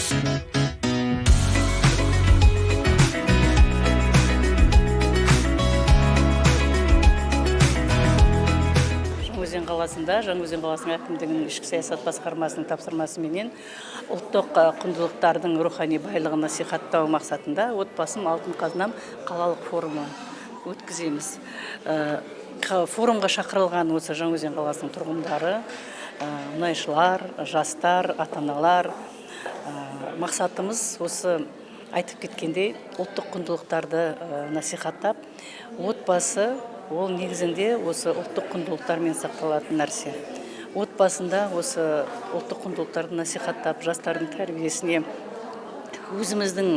Жаңаөзен қаласында, Жаңаөзен қаласының әкімдігінің ішкі саясат басқармасының тапсырмасыменен ұлттық құндылықтардың рухани байлығын насихаттау мақсатында отбасым алтын қазынам қалалық форумы өткіземіз. Форумға шақырылған осы Жаңаөзен қаласының тұрғындары, мұнайшылар, жастар, ата-аналар. Мақсатымыз осы айтып кеткендей ұлттық құндылықтарды насихаттап, отбасы ол негізінде осы ұлттық құндылықтармен сақталатын нәрсе. Отбасында осы ұлттық құндылықтарды насихаттап, жастардың тәрбиесіне өзіміздің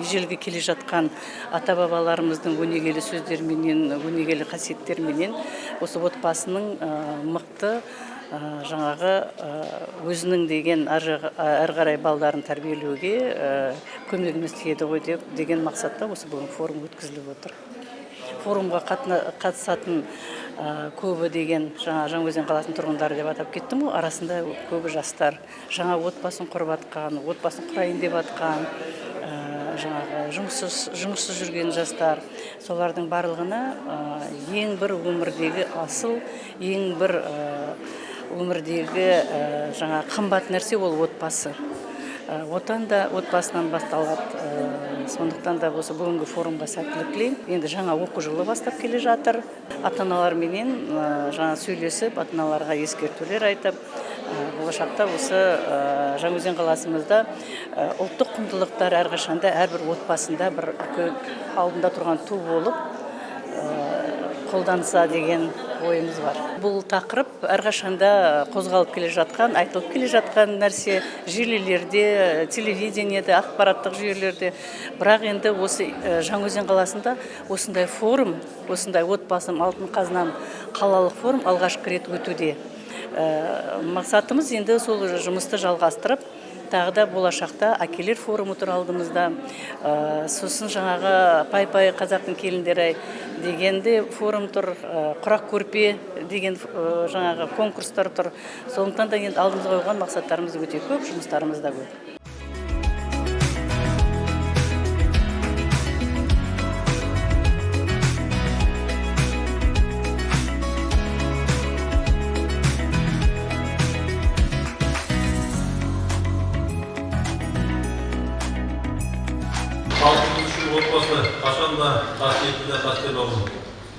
ежелгі келе жатқан ата-бабаларымыздың өнегелі сөздерменен, өнегелі қасиеттерменен осы отбасының мықты жаңағы өзінің деген әрі қарай балдарын тәрбиелеуге көмегіміз тиеді ғой деген мақсатта осы бүгін форум өткізіліп отыр. Форумға қатысатын көбі деген Жаңаөзен қаласының тұрғындары деп атап кеттім ғой, арасында көбі жастар, жаңа отбасын құрып атқан, отбасын құрайын деп атқан, жұмыссыз жүрген жастар, солардың барлығына ең бір өмірдегі асыл, ең бір өмірдегі қымбат нәрсе ол отбасы. Отан да отбасынан басталады. Сондықтан да осы бүгінгі форумға сәттілік тілеймін. Енді жаңа оқу жылы бастап келе жатыр. Ата-аналарменен жаңа сөйлесіп, ата-аналарға ескертулер айтып, болашақта осы Жаңаөзен қаласымызда ұлттық құндылықтар әрқашанда әрбір отбасында бір алдында тұрған ту болып қолданса деген ойымыз бар. Бұл тақырып әрқашанда қозғалып келе жатқан, айтылып келе жатқан нәрсе желілерде, телевидениеде, ақпараттық жүйелерде. Бірақ енді осы Жаңаөзен қаласында осындай форум, осындай отбасым алтын қазынам қалалық форум алғашқы рет өтуде. Мақсатымыз енді сол жұмысты жалғастырып, тағы да болашақта әкелер форумы тұр алдымызда. Сосын жаңағы пай-пай қазақтың келіндері дегенде форум тұр, құрақ көрпе деген жаңағы конкурстар тұр. Сондықтан да енді алдымызға қойған мақсаттарымыз өте көп, жұмыстарымыз да көп. Халқымыз үшін отбасы қашанда қасиетті де қастерлі болсын.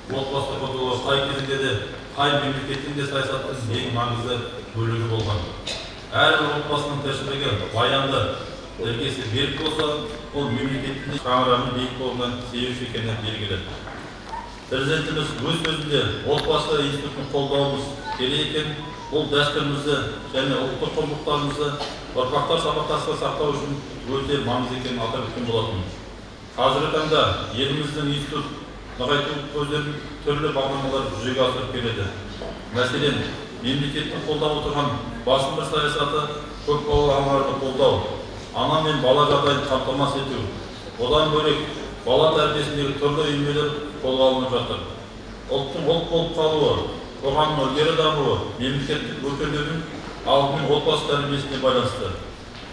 Отбасы құрылуы қай кезеңде де, қай мемлекеттің де саясаттың ең маңызды бөлігі болған. Әрбір отбасының тіршілігі баянды, іргесі берік болса, ол мемлекеттің шаңырағының биік болуынан себепші екені белгілі. Президентіміз өз сөзінде отбасы институтын қолдауымыз керек екен, бұл дәстүрімізді және ұлттық құндылықтарымызды ұрпақтар сабақтасқа сақтау үшін өте маңызды екенін атап өткен болатын. Қазіргі таңда еліміздің институт нығайту көздерін түрлі бағдарламалар жүзеге асырып келеді. Мәселен, мемлекеттің қолдап отырған басым бір саясаты көпбалалы аналарды қолдау, ана мен бала жағдайын қамтамасыз ету. Одан бөлек бала тәрбиесіндегі түрлі үйірмелер қолға алынып жатыр. Ұлттың ұлт болып қалуы, қоғамның ілгері дамуы, мемлекеттік өркендеудің алдымен отбасы тәрбиесіне байланысты.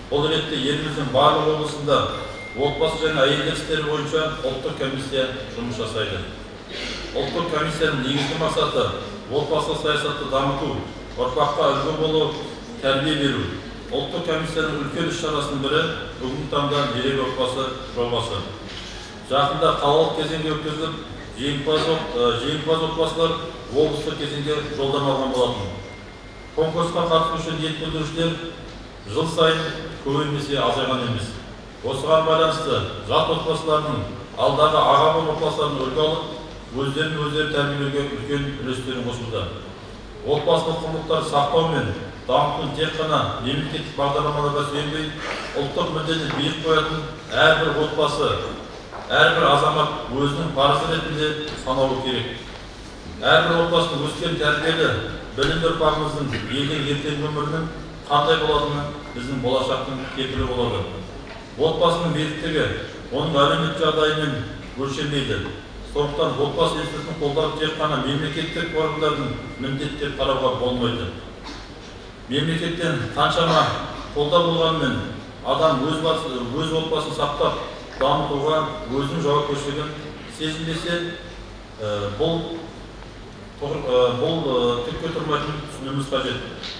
Бұл ретте еліміздің барлық облысында отбасы және әйелдер істері бойынша ұлттық комиссия жұмыс жасайды. Ұлттық комиссияның негізгі мақсаты отбасы саясатты дамыту, ұрпаққа үлгі болу, тәрбие беру. Ұлттық комиссияның үлкен іс-шарасының бірі бүгінгі таңда мерейлі отбасы жобасы. Жақында қалалық кезеңге өткізіліп, жеңімпаз отбасылар облыстық кезеңге жолдама алған болатын. Конкурсқа қатысушы ниет білдірушілер жыл сайын көбеймесе азайған емес. Осыған байланысты жат отбасыларының алдағы аға буын отбасыларын үлгі алып, өздерін тәрбиелеуге үлкен үлестерін қосуда. Отбасылық құндылықтарды сақтау мен дамытудың тек қана мемлекеттік бағдарламаларға сүйенбей, ұлттық мүддені биік қоятын әрбір отбасы, әрбір азамат өзінің парызы ретінде санауы керек. Әрбір отбасының өскен тәрбиелі білімді ұрпағымыздың елдің ертеңгі өмірінің қандай болатыны біздің болашақтың кепілі болады. Отбасының беріктігі оның әлеуметтік жағдайымен өлшенбейді. Сондықтан отбасы институтын қолдау тек қана мемлекеттік органдардың міндеті деп қарауға болмайды. Мемлекеттен қаншама қолдау болғанымен адам өз отбасын сақтап дамытуға өзінің жауапкершілігін сезінбесе, бұл түкке тұрмайтынын түсінуіміз қажет.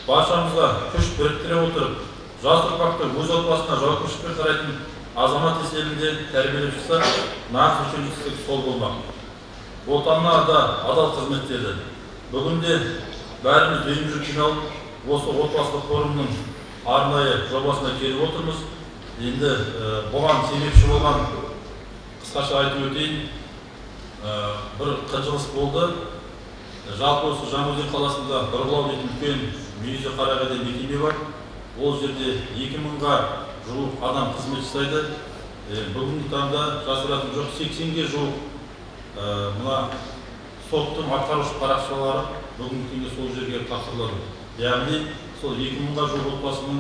Баршамызға күш біріктіре отырып, жас ұрпақты өз отбасына жауапкершілікпен қарайтын азамат есебінде тәрбиелеп шықса, нағыз үлкен жетістік сол болмақ. Отанына адал қызмет етеді. Бүгінде бәріміз үйімізге жиналып, осы отбасылық форумның арнайы жобасына келіп отырмыз. Енді бұған себепші болған қысқаша айтып өтейін. Бір қынжылыс болды. Жалпы осы Жаңаөзен қаласында Бұрғылау дейтін үлкен мүйізі қарағайдай мекеме бар. Ол жерде 2000-ға жуық адам қызмет жасайды. Бүгінгі таңда жасыратын жоқ, 80-ге жуық мына соттың атқарушы парақшалары бүгінгі күнде сол жерге тапсырылады. Яғни сол 2000-ға жуық отбасының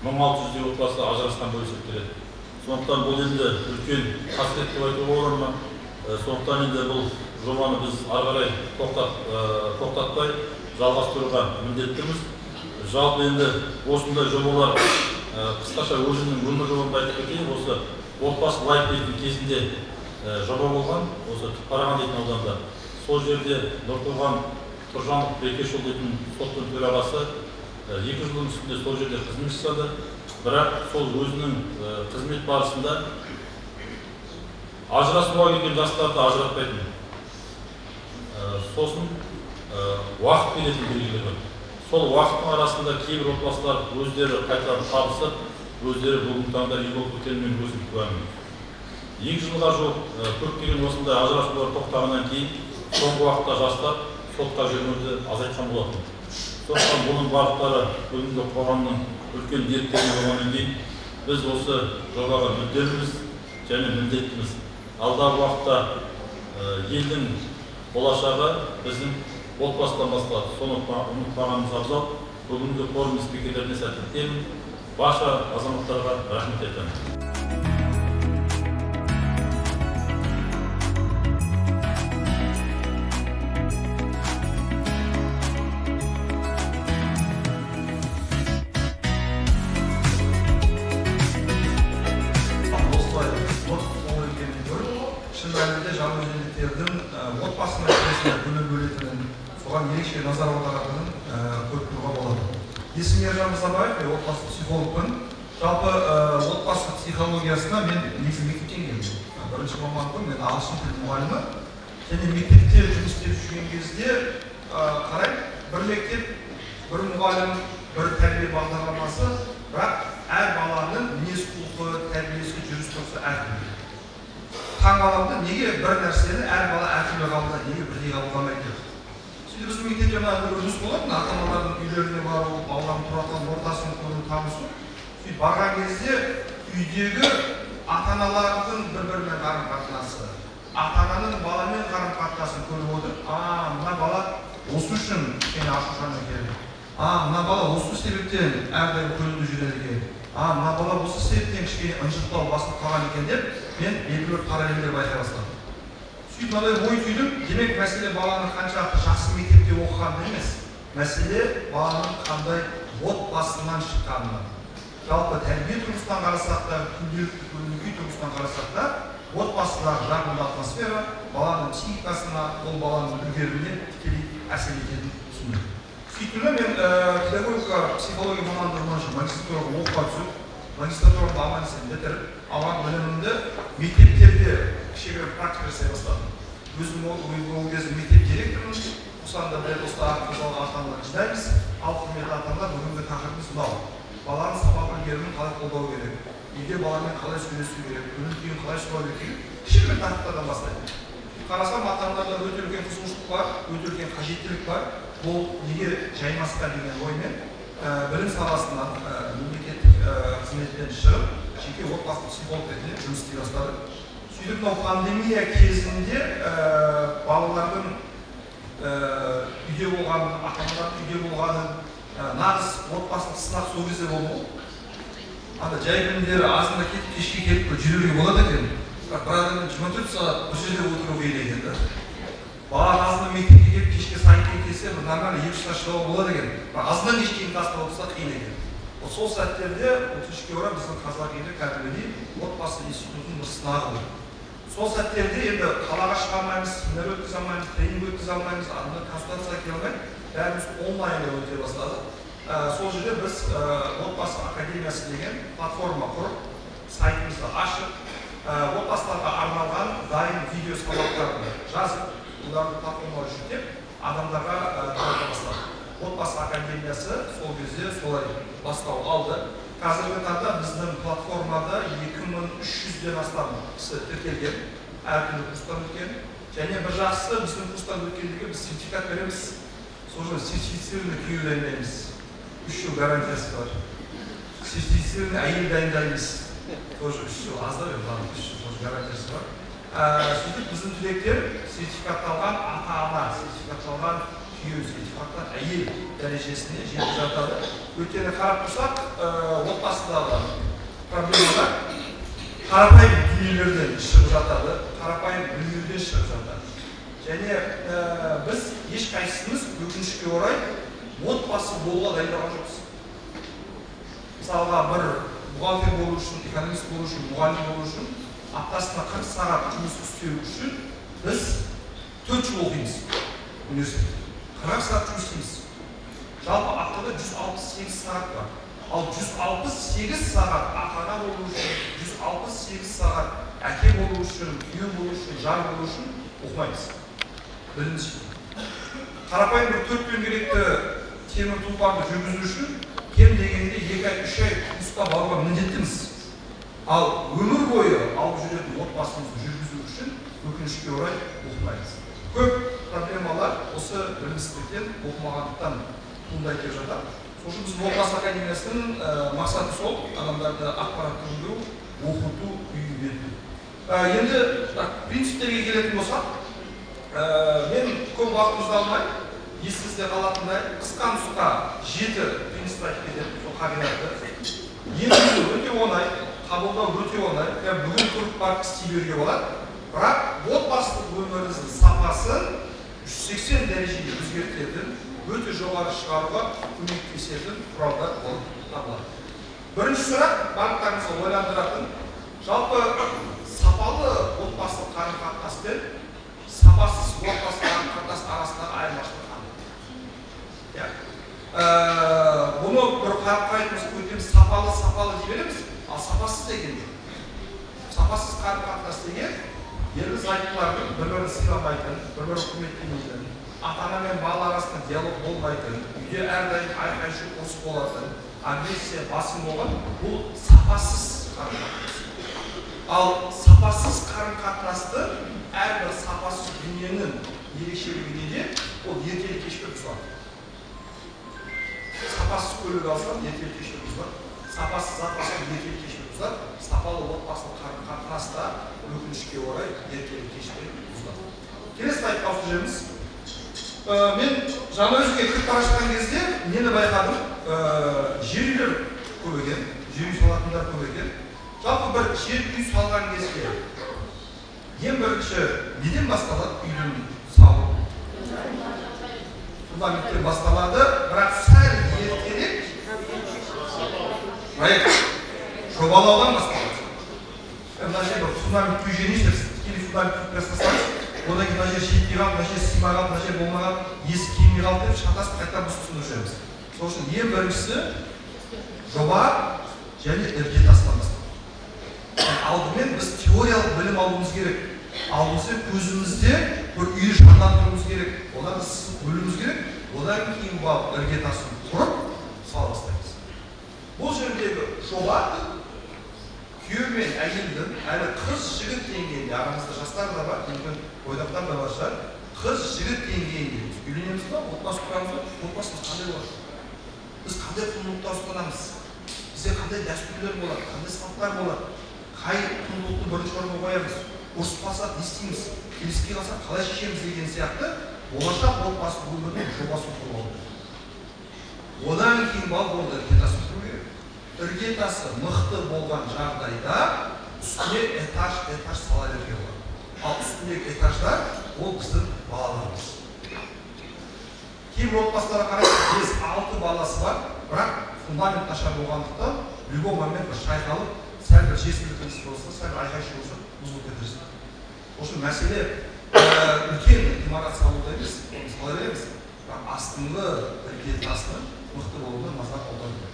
1600-дей отбасы ажырасқан болып есептеледі. Сондықтан бұл енді үлкен қасірет деп айтуға болады ма? Сондықтан енді бұл жобаны біз ары қарай тоқтатпай жалғастыруға міндеттіміз. Жалпы енді осындай жобалар қысқаша өзімнің өмір жобамды айтып кетейін. Осы отбасы лайк дейтін кезінде жоба болған, осы Түпқараған дейтін ауданда. Сол жерде Нұртоған Тұржанов Бекешұлы дейтін соттың төрағасы 2 жылдың үстінде сол жерде қызмет жасады. Бірақ сол өзінің қызмет барысында ажырасуға келген жастарды ажыратпайтын. Сосын уақыт беретін белгілер бар. Сол уақыттың арасында кейбір отбасылар өздері қайтадан табысып, өздері бүгінгі таңда үй болып кеткенмен өзім куәмін. 2 жылға жуық көптеген осындай ажырасулар тоқтағаннан кейін соңғы уақытта жастар сотқа жүрмеуді азайтқан болатын. Сондықтан бұның бағыттары бүгінгі қоғамның үлкен дерттері болғаннан кейін біз осы жобаға мүдделіміз және міндеттіміз. Алдағы уақытта елдің болашағы біздің отбасыдан басталады. Соны ұмытпағанымыз абзал. Бүгінгі форум спикерлеріне сәттілік тілеймін. Барша азаматтарға рахмет айтамын. Жаңаөзендіктердің отбасы мәселесіне көңіл бөлетінін, соған ерекше назар аударатынын көріп тұруға болады. Есімім Ержан Мырзабаев, отбасы психологпын. Жалпы отбасы психологиясына мен негізі мектептен келдім. Бірінші мамандығым мен ағылшын тілі мұғалімі. Және мектепте жұмыс істеп жүрген кезде қарай бір мектеп, бір мұғалім, бір тәрбие бағдарламасы, бірақ әр баланың мінез-құлқы, тәрбиесі, жүріс-тұрысы әртүрлі. Таң қаламды, неге бір нәрсені әр бала әртүрлі қабылдайды, неге бірдей қабылдамайды деп. Сөйтіп біздің мектепте бір үрдіс болатын, ата-аналардың үйлеріне бару, балалардың тұратын ортасын көру, танысу. Сөйтіп барған кезде үйдегі ата-аналардың бір-бірімен қарым-қатынасы, ата-ананың баламен қарым-қатынасын көріп отырып, мына бала осы үшін кішкене ашушаң екен. Мына бала осы себептен әрдайым көңілді жүреді екен. Мына бала осы себептен кішкене ынжықтау басып қалған екен деп, мен белгілі бір параллельдер байқай бастадым. Сөйтіп мынандай ой түйдім, демек мәселе баланың қаншалықты жақсы мектепте оқығаны емес, мәселе баланың қандай отбасынан шыққанынан. Жалпы тәрбие тұрғысынан қарасақ та, күнделікті көңіл-күй тұрғысынан қарасақ та, отбасыдағы жағымды атмосфера баланың психикасына, ол баланың үлгеріміне тікелей әсер ететінін түсіндім. Сөйтіп мен педагогика психология мамандығы бойынша магистратураға оқуға түсіп, магистратураны аман есен бітіріп, алған білімімді мектептерде кішігірім практика жасай бастадым. Өзім ол кезде мектеп директорымын. Осында бір достар қозғалған ата-аналар жинаймыз. Ал құрметті ата-аналар, бүгінгі тақырыбымыз мынау. Баланың сапа үлгерімін қалай қолдау керек, үйде баламен қалай сөйлесу керек, көңіл-күйін қалай ұстау керек, кішігірім тақырыптардан бастаймын. Қарасам, ата-аналарда өте үлкен қызығушылық бар, өте үлкен қажеттілік бар. Бұл неге жаймасқа деген оймен білім саласынан мемлекеттік қызметтен шығып, жеке отбасы психолог ретінде жұмыс істей бастады. Сөйтіп мынау пандемия кезінде балалардың үйде болғанын, ата-аналардың үйде болғанын, нағыз отбасылық сынақ сол кезде болды. Жай күндері азында кетіп кешке келіп жүруге болады екен. Бірақ бір адаммен 24 сағат бір жерде отыру қиын екен. Бала азында мектепке келіп кешке сайын келсе, нормально 2 сағат шыдауға болады екен. Бірақ азынан кешке тастап отырса қиын екен. Сол сәттерде өкінішке орай біздің қазақ елі кәдімгідей отбасы институтының бір сынағы болды. Сол сәттерде енді қалаға шыға алмаймыз, семинар өткізе алмаймыз, тренинг өткізе алмаймыз, андына консультацияға келе алмаймыз, бәріміз онлайнда өте бастады. Сол жерде біз отбасы академиясы деген платформа құрып, сайтымызды ашып, отбасыларға арналған дайын видео сабақтарды жазып, оларды платформаға жүктеп, адамдарға тарата бастадық. Отбасы академиясы сол кезде солай бастау алды. Қазіргі таңда біздің платформада 2300-ден астам кісі тіркелген, әртүрлі курстан өткен. Және бір жақсысы біздің курстан өткендігі біз сертификат береміз. Сол жерде сертифицированный күйеу дайындаймыз. 3 жыл гарантиясы бар. Сертифицированный әйел дайындаймыз. Тоже 3 жыл аздау, 3 жыл гарантиясы бар. Сөйтіп біздің түлектер сертификатталған ата-ана, сертификатталған күйеу, сертификатталған әйел дәрежесіне жетіп жатады. Өйткені қарап тұрсақ, отбасыдағы проблемалар қарапайым дүниелерден шығып жатады, қарапайым дүниеден шығып жатады. Және біз ешқайсымыз өкінішке орай отбасы болуға дайындалған жоқпыз. Мысалға бір бухгалтер болу үшін, экономист болу үшін, мұғалім болу үшін аптасына 40 сағат жұмыс істеу үшін біз 4 жыл оқимыз университетте. 40 сағат жұмыс істейміз. Жалпы аптада 168 сағат бар. Ал 168 сағат ата-ана болу үшін, 168 сағат әке болу үшін, күйеу болу үшін, жар болу үшін оқымаймыз. Бірінші. Қарапайым бір 4 дөңгелекті темір тұлпарды жүргізу үшін кем дегенде 2 ай, 3 ай курсқа баруға міндеттіміз. Ал өмір бойы алып жүретін отбасымызды жүргізу үшін өкінішке орай оқымаймыз. Көп проблемалар осы білімсіздіктен, оқымағандықтан туындайды деп жатады. Сол үшін біздің отбасы академиясының мақсаты сол, адамдарды ақпараттандыру, оқыту, үйрету. Енді принциптерге келетін болсақ, мен көп уақытымызды алмай, есіңізде қалатындай қысқа нұсқа 7 принцип айтып кететін сол қағидатты. Енгізу өте оңай, қабылдау өте оңай, бүгін тұрып барып істей беруге болады. Бірақ отбасылық өміріңіздің сапасын 180 дәрежеге өзгертетін, өте жоғары шығаруға көмектесетін құралдар болып табылады. Бірінші сұрақ барлықтарыңызға ойландыратын, жалпы сапалы отбасылық қарым-қатынас пен сапасыз отбасылық қарым-қатынас арасындағы айырмашылық қандай? Бұны бір қарап-қарайтын өтеміз сапалы дей береміз, ал сапасыз деген не? Сапасыз қарым-қатынас деген ерлі-зайыптылардың бір-бірін сыйламайтын, бір-бірін құрметтемейтін, ата-ана мен бала арасында диалог болмайтын, үйде әрдайым айқай-шу ұрыс болатын, агрессия басым болған, бұл сапасыз қарым-қатынас. Ал сапасыз қарым-қатынасты әрбір сапасыз дүниенің ерекшелігі неде? Ол ертелі-кешке бұзылады. Сапасыз көлік алсам, ертелі-кешке бұзылады. Сапасыз зат алсам, ертелі-кешке бұзылады. Сапалы отбасылық қарым-қатынаста өкінішке орай ертелі-кешке бұзылады. Келесі тақырыпқа ауысып жатырмыз. Мен Жаңаөзенге кіріп бара жатқан кезде нені байқадым? Жер үйлер көп екен, жер үй салатындар көп екен. Жалпы бір жер үй салған кезде ең бірінші неден басталады үйдің салу? Фундаменттен басталады, бірақ сәл ертерек жобалаудан басталады. Мына жерде фундамент үй жеңештерсіз, тікелей фундамент жасасаңыз, одан кейін мына жер жетпей қалды, мына жер сыймай қалды, мына жер болмаған, есі келмей қалды деп шатасып қайтадан біз түсіндіріп жүреміз. Сол үшін ең біріншісі жоба және іргетастан басталады. Алдымен біз теориялық білім алуымыз керек. Алдымен көзімізде бір үйді жандандыруымыз керек. Одан сызып бөлуіміз керек. Одан кейін барып іргетасын құрып сала бастаймыз. Бұл жердегі жоба күйеу мен әйелдің әлі қыз-жігіт деңгейінде, арамызда жастар да бар, мүмкін бойдақтар да бар шығар, қыз-жігіт деңгейінде үйленеміз ба, отбасы құрамыз ба, отбасымыз қандай болады? Біз қандай құндылықтар ұстанамыз? Бізде қандай дәстүрлер болады, қандай салттар болады? Қай құндылықты бірінші орынға қоямыз? Ұрысып қалсақ не істейміз? Келіспей қалсақ қалай шешеміз деген сияқты болашақ отбасы өмірінің жобасын құру керек. Одан кейін ол іргетасын құру керек. Іргетасы мықты болған жағдайда үстіне этаж сала беруге болады. Ал үстіндегі этаждар ол біздің балаларымыз. Кейбір отбасыларға қарайсыз, 5-6 баласы бар, бірақ фундамент нашар болғандықтан любой момент бір шайқалып, сәл бір жер сілкініс болса, сәл айқай шу болса, бұзылып кетерсің. Осы мәселе үлкен ғимарат салуда емес, сала береміз. Астыңғы іргетасының мықты болуына назар аудару керек.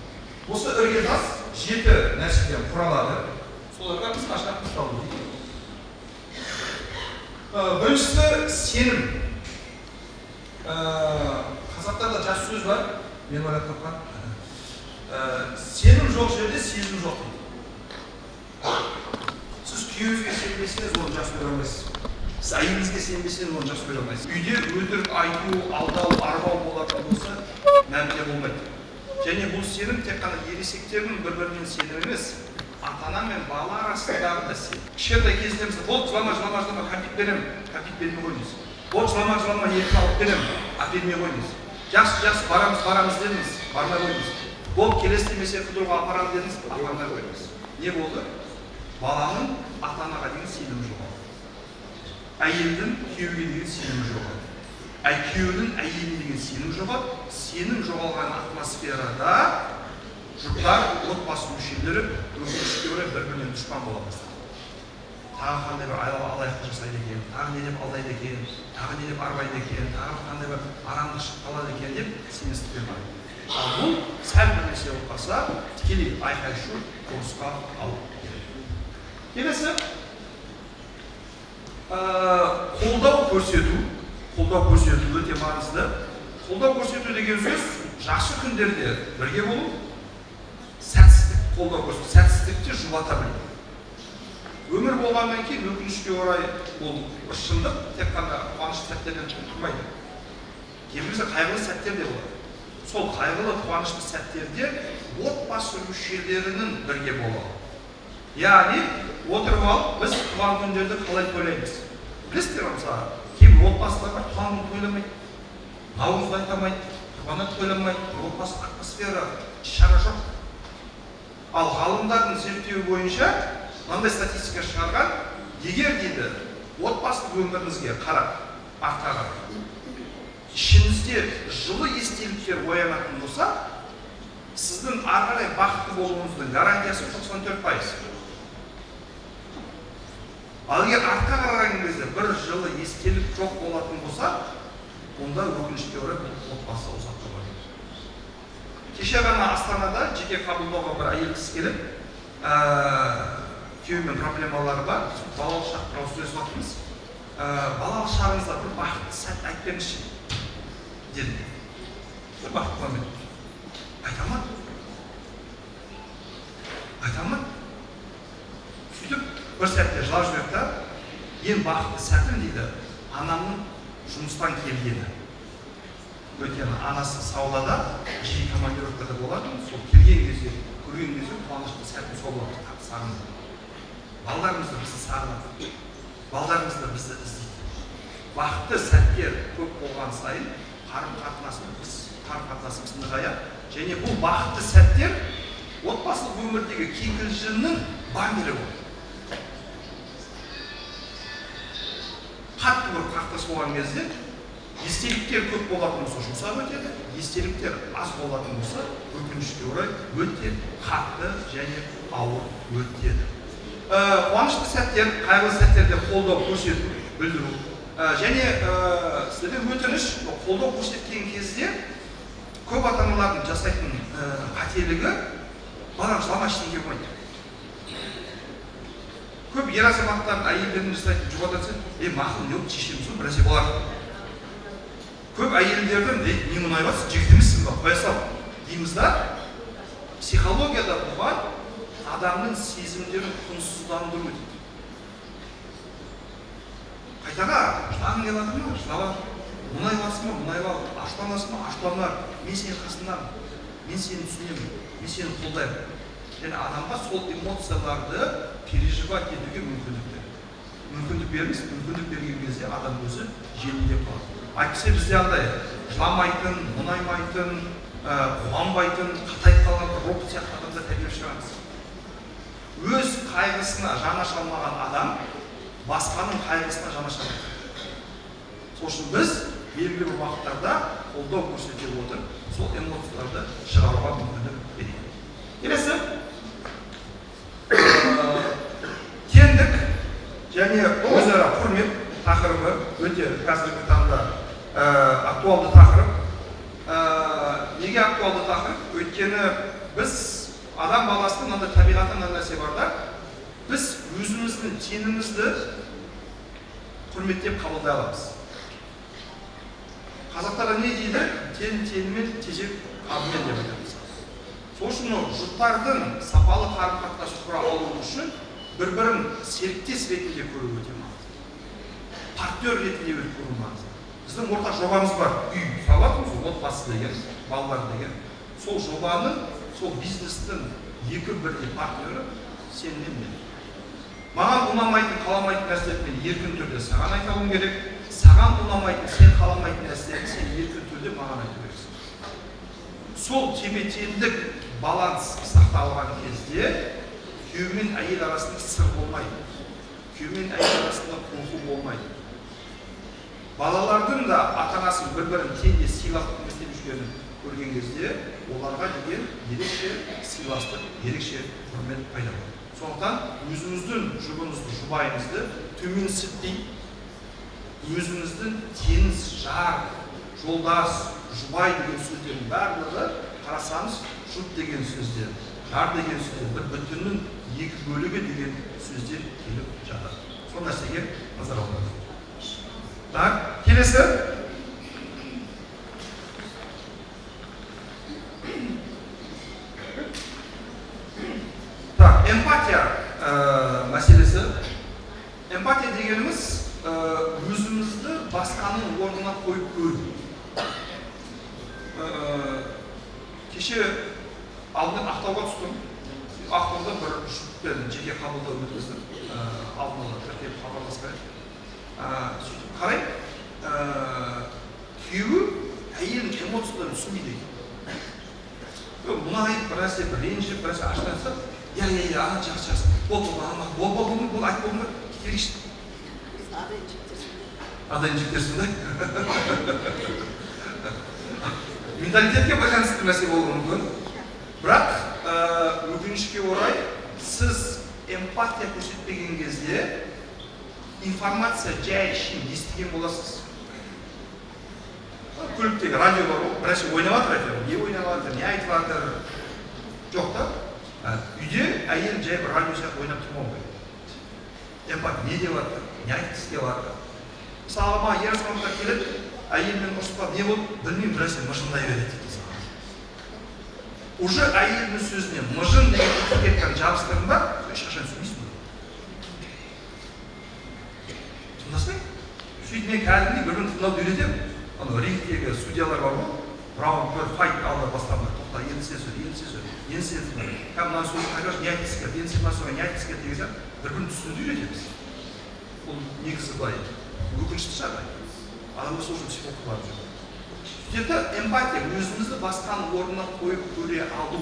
Осы іргетас 7 нәрседен құралады. Соларға біз қашан тоқталу дейді. Біріншісі сенім. Қазақтарда жас сөз бар, мен ойлап тапқан. Сенім жоқ жерде сезім жоқ дейді. Сіз күйеуіңізге сенбесеңіз, оны жақсы көре алмайсыз. Сіз әйеліңізге сенбесеңіз, оны жақсы көре алмайсыз. Үйде өтірік айту, алдау, арбау болатын болса, мәміле болмайды. Және бұл сенім тек қана ересектердің бір-бірінен сенімі емес, ата-ана мен бала арасындағы да сенім. Кішкентай кезінде мысалы, болды, жылама, кәмпит беремін, кәмпит бермей қойыңыз. Болды, жылама, етін алып беремін, әпермей қойыңыз. Жақсы, барамыз дедіңіз, бармай қойыңыз. Болды, келесі қыдыруға апарам дедіңіз, апармай қойыңыз. Не болды? Баланың ата-анаға деген сенімі жоғалды. Әйелдің күйеуге деген сенімі жоғалды. Күйеудің әйеліне деген сенім жоғалды. Сенім жоғалған атмосферада жұрттар, отбасы мүшелері өкінішке орай бір-бірінен дұшпан бола бастады. Тағы қандай бір алаяқтық жасайды екен, тағы не деп алдайды екен, тағы не деп арбайды екен, тағы қандай бір арамдық шығып қалады екен деп сеністікпен бар. Ал бұл сәл бір нәрсе болып қалса, тікелей айқай шу ұрысқа алып келеді. Келесі қолдау көрсету өте маңызды. Қолдау көрсету деген сөз жақсы күндерде бірге болу, сәтсіздік қолдау көрсету, сәтсіздікте жұбата білу. Өмір болғаннан кейін өкінішке орай ол шындық тек қана қуанышты сәттерден тұрмайды. Кейбірде қайғылы сәттер де болады. Сол қайғылы қуанышты сәттерде отбасы мүшелерінің бірге болуы. Яғни отырып алып, біз туған күндерді қалай тойлаймыз? Білесіздер мысалы, кейбір отбасылар бар, туған күн тойламайды, наурызды айтамайды, туған күн тойламайды, отбасы атмосфера, шара жоқ. Ал ғалымдардың зерттеуі бойынша мынандай статистика шығарған, егер дейді, отбасылық өміріңізге қарап, артқа қарап, ішіңізде жылы естеліктер оянатын болса, сіздің ары қарай бақытты болуыңыздың гарантиясы 94%. Ал егер артқа қараған кезде бір жылы естелік жоқ болатын болса, онда өкінішке орай отбасы ұзаққа барады. Кеше ғана Астанада жеке қабылдауға бір әйел кісі келіп, күйеуімен проблемалары бар, балалық шақ туралы сөйлесіп жатырмыз. Балалық шағыңызда бір бақытты сәт айтып беріңізші деді. Бір бақытты момент. Айта алмады. Сөйтіп бір сәтте жылап жіберді да, ең бақытты сәтім дейді, анамның жұмыстан келгені. Өйткені анасы саулада, жиі командировкада болады, сол келген кезде, көрген кезде қуанышты сәтім сол болады, қатты сағынды. Балдарымызды бізді сағынады, балдарымызды бізді іздейді. Бақытты сәттер көп болған сайын қарым-қатынасымыз нығаяды, және бұл бақытты сәттер отбасылық өмірдегі кикілжіңнің баннері болады. Қатты бір қақтас болған кезде естеліктер көп болатын болса жұмсақ өтеді, естеліктер аз болатын болса өкінішке орай өте қатты және ауыр өтеді. Қуанышты сәттер, қайғылы сәттерде қолдау көрсету, білдіру. Және сіздерден өтініш, қолдау көрсеткен кезде көп ата-аналардың жасайтын қателігі балам жылама ештеңе болмайды. Көп ер азаматтардың әйелдерін жасайтын жұбататын, мақұл, не болды, шешеміз ғой, біресе болады. Көп әйелдердің не мұнай бас, жігіт емессің ба, қоя сал дейміз да, психологияда бұған адамның сезімдерін құнсыздандыру дейді. Қайтаға, жылағың келады ма? Жылап, мұнай басың ма? Мұнай бал, аштанасың ма? Аштанар, мен сені қасындамын, мен сені түсінемін, мен сені қолдаймын. Және адамға сол эмоцияларды переживать етуге мүмкіндік беріңіз, мүмкіндік берген кезде адам өзі жеңілдеп қалады. Әйтпесе бізде андай жыламайтын, мұнаймайтын, қуанбайтын, қатайып қалған робот сияқты адамдар тәрбиелеп шығамыз. Өз қайғысына жанаша алмаған адам басқаның қайғысына жанаша алмайды. Сол үшін біз белгілі бір уақыттарда қолдау көрсете отырып, сол эмоцияларды шығаруға мүмкіндік берейік. біз адам баласының мынандай табиғатында мынандай нәрсе бар да, біз өзіміздің тенімізді құрметтеп қабылдай аламыз. Қазақтар не дейді? Тен тенімен, тезек қабымен деп айтамыз. Сол үшін жұрттардың сапалы қарым-қатынас құра алу үшін бір-бірін серіктес ретінде көру өте маңызды. Партнер ретінде көру маңызды. Біздің ортақ жобамыз бар. Үй салатымыз, отбасы деген, балалар деген. Сол жобаның, сол бизнестің екі бірдей партнері сен мен. Маған ұнамайтын, қаламайтын нәрселерді мен еркін түрде саған айта алуым керек. Саған ұнамайтын, сен қаламайтын нәрселерді сен еркін түрде маған айта бересің. Сол тепе-теңдік баланс сақталған кезде күйеу мен әйел арасында сыр болмайды. Күйеу мен әйел арасында қорқу болмайды. Балалардың да ата-анасын бір-бірін теңде сыйлап құрметтеп жүргенін көрген кезде оларға деген ерекше сыйластық, ерекше құрмет пайда болады. Сондықтан өзіңіздің жұбыңызды, жұбайыңызды төменсітпей, өзіңіздің теңіз, жар, жолдас, жұбай деген сөздердің барлығы қарасаңыз, жұп деген сөздер, жар деген сөздер, бір бүтіннің екі бөлігі деген сөздер келіп жатыр. Сол нәрсеге назар аударыңыз. Так, келесі. Так, эмпатия мәселесі. Эмпатия дегеніміз өзімізді басқаның орнына қойып көру. Кеше алдымен Ақтауға түстім. Ақтауда бір жұппен жеке қабылдау өткіздім. Алдын ала тіркеп хабарласпай. Сөйтіп қарай, күйеуі әйелдің эмоцияларын түсінбейді екен. Мұнайып, бір нәрсе, бір ренжіп, бір нәрсе аштанса, ана жақсы. Бол, айт болма, кетерейші. Адайын жектерсін да. Менталитетке байланысты нәрсе болуы мүмкін. Бірақ, өкінішке орай, сіз эмпатия көрсетпеген кезде информация жай ішін естіген боласыз. Көліктегі радио бар ғой, бірінші ойнап жатыр, не ойнап жатыр, не айтып жатыр. Жоқ та, үйде әйел жай бір радио сияқты ойнап тұрмау керек. Эмпат не деп жатыр, не айтқысы келіп жатыр. Мысалға маған ер азаматтар келеді, әйелмен ұрысып, не болды, білмеймін, бір нәрсе мыжындай береді. Уже әйелдің сөзіне мыжын деген этикетканы жабыстырдың ба, ешқашан сөйлейсің. Тыңдасың? Сөйтіп мен кәдімгідей бір-бірін тыңдауды үйретемін. Рингтегі судьялар бар ғой, раунд бір файт алда бастамай, тоқта, енді сен тыңда. Мына сөзді қайраш, не айтқысы келді, енді сен мына сөзге не айтқысы келді деген бір-бірін түсінуді үйретеміз. Бұл негізі былай, өкінішті жағдай. Адамда сол үшін психологқа барып жүр. Сөйтеді эмпатия, өзімізді басқаның орнына қойып көре алу.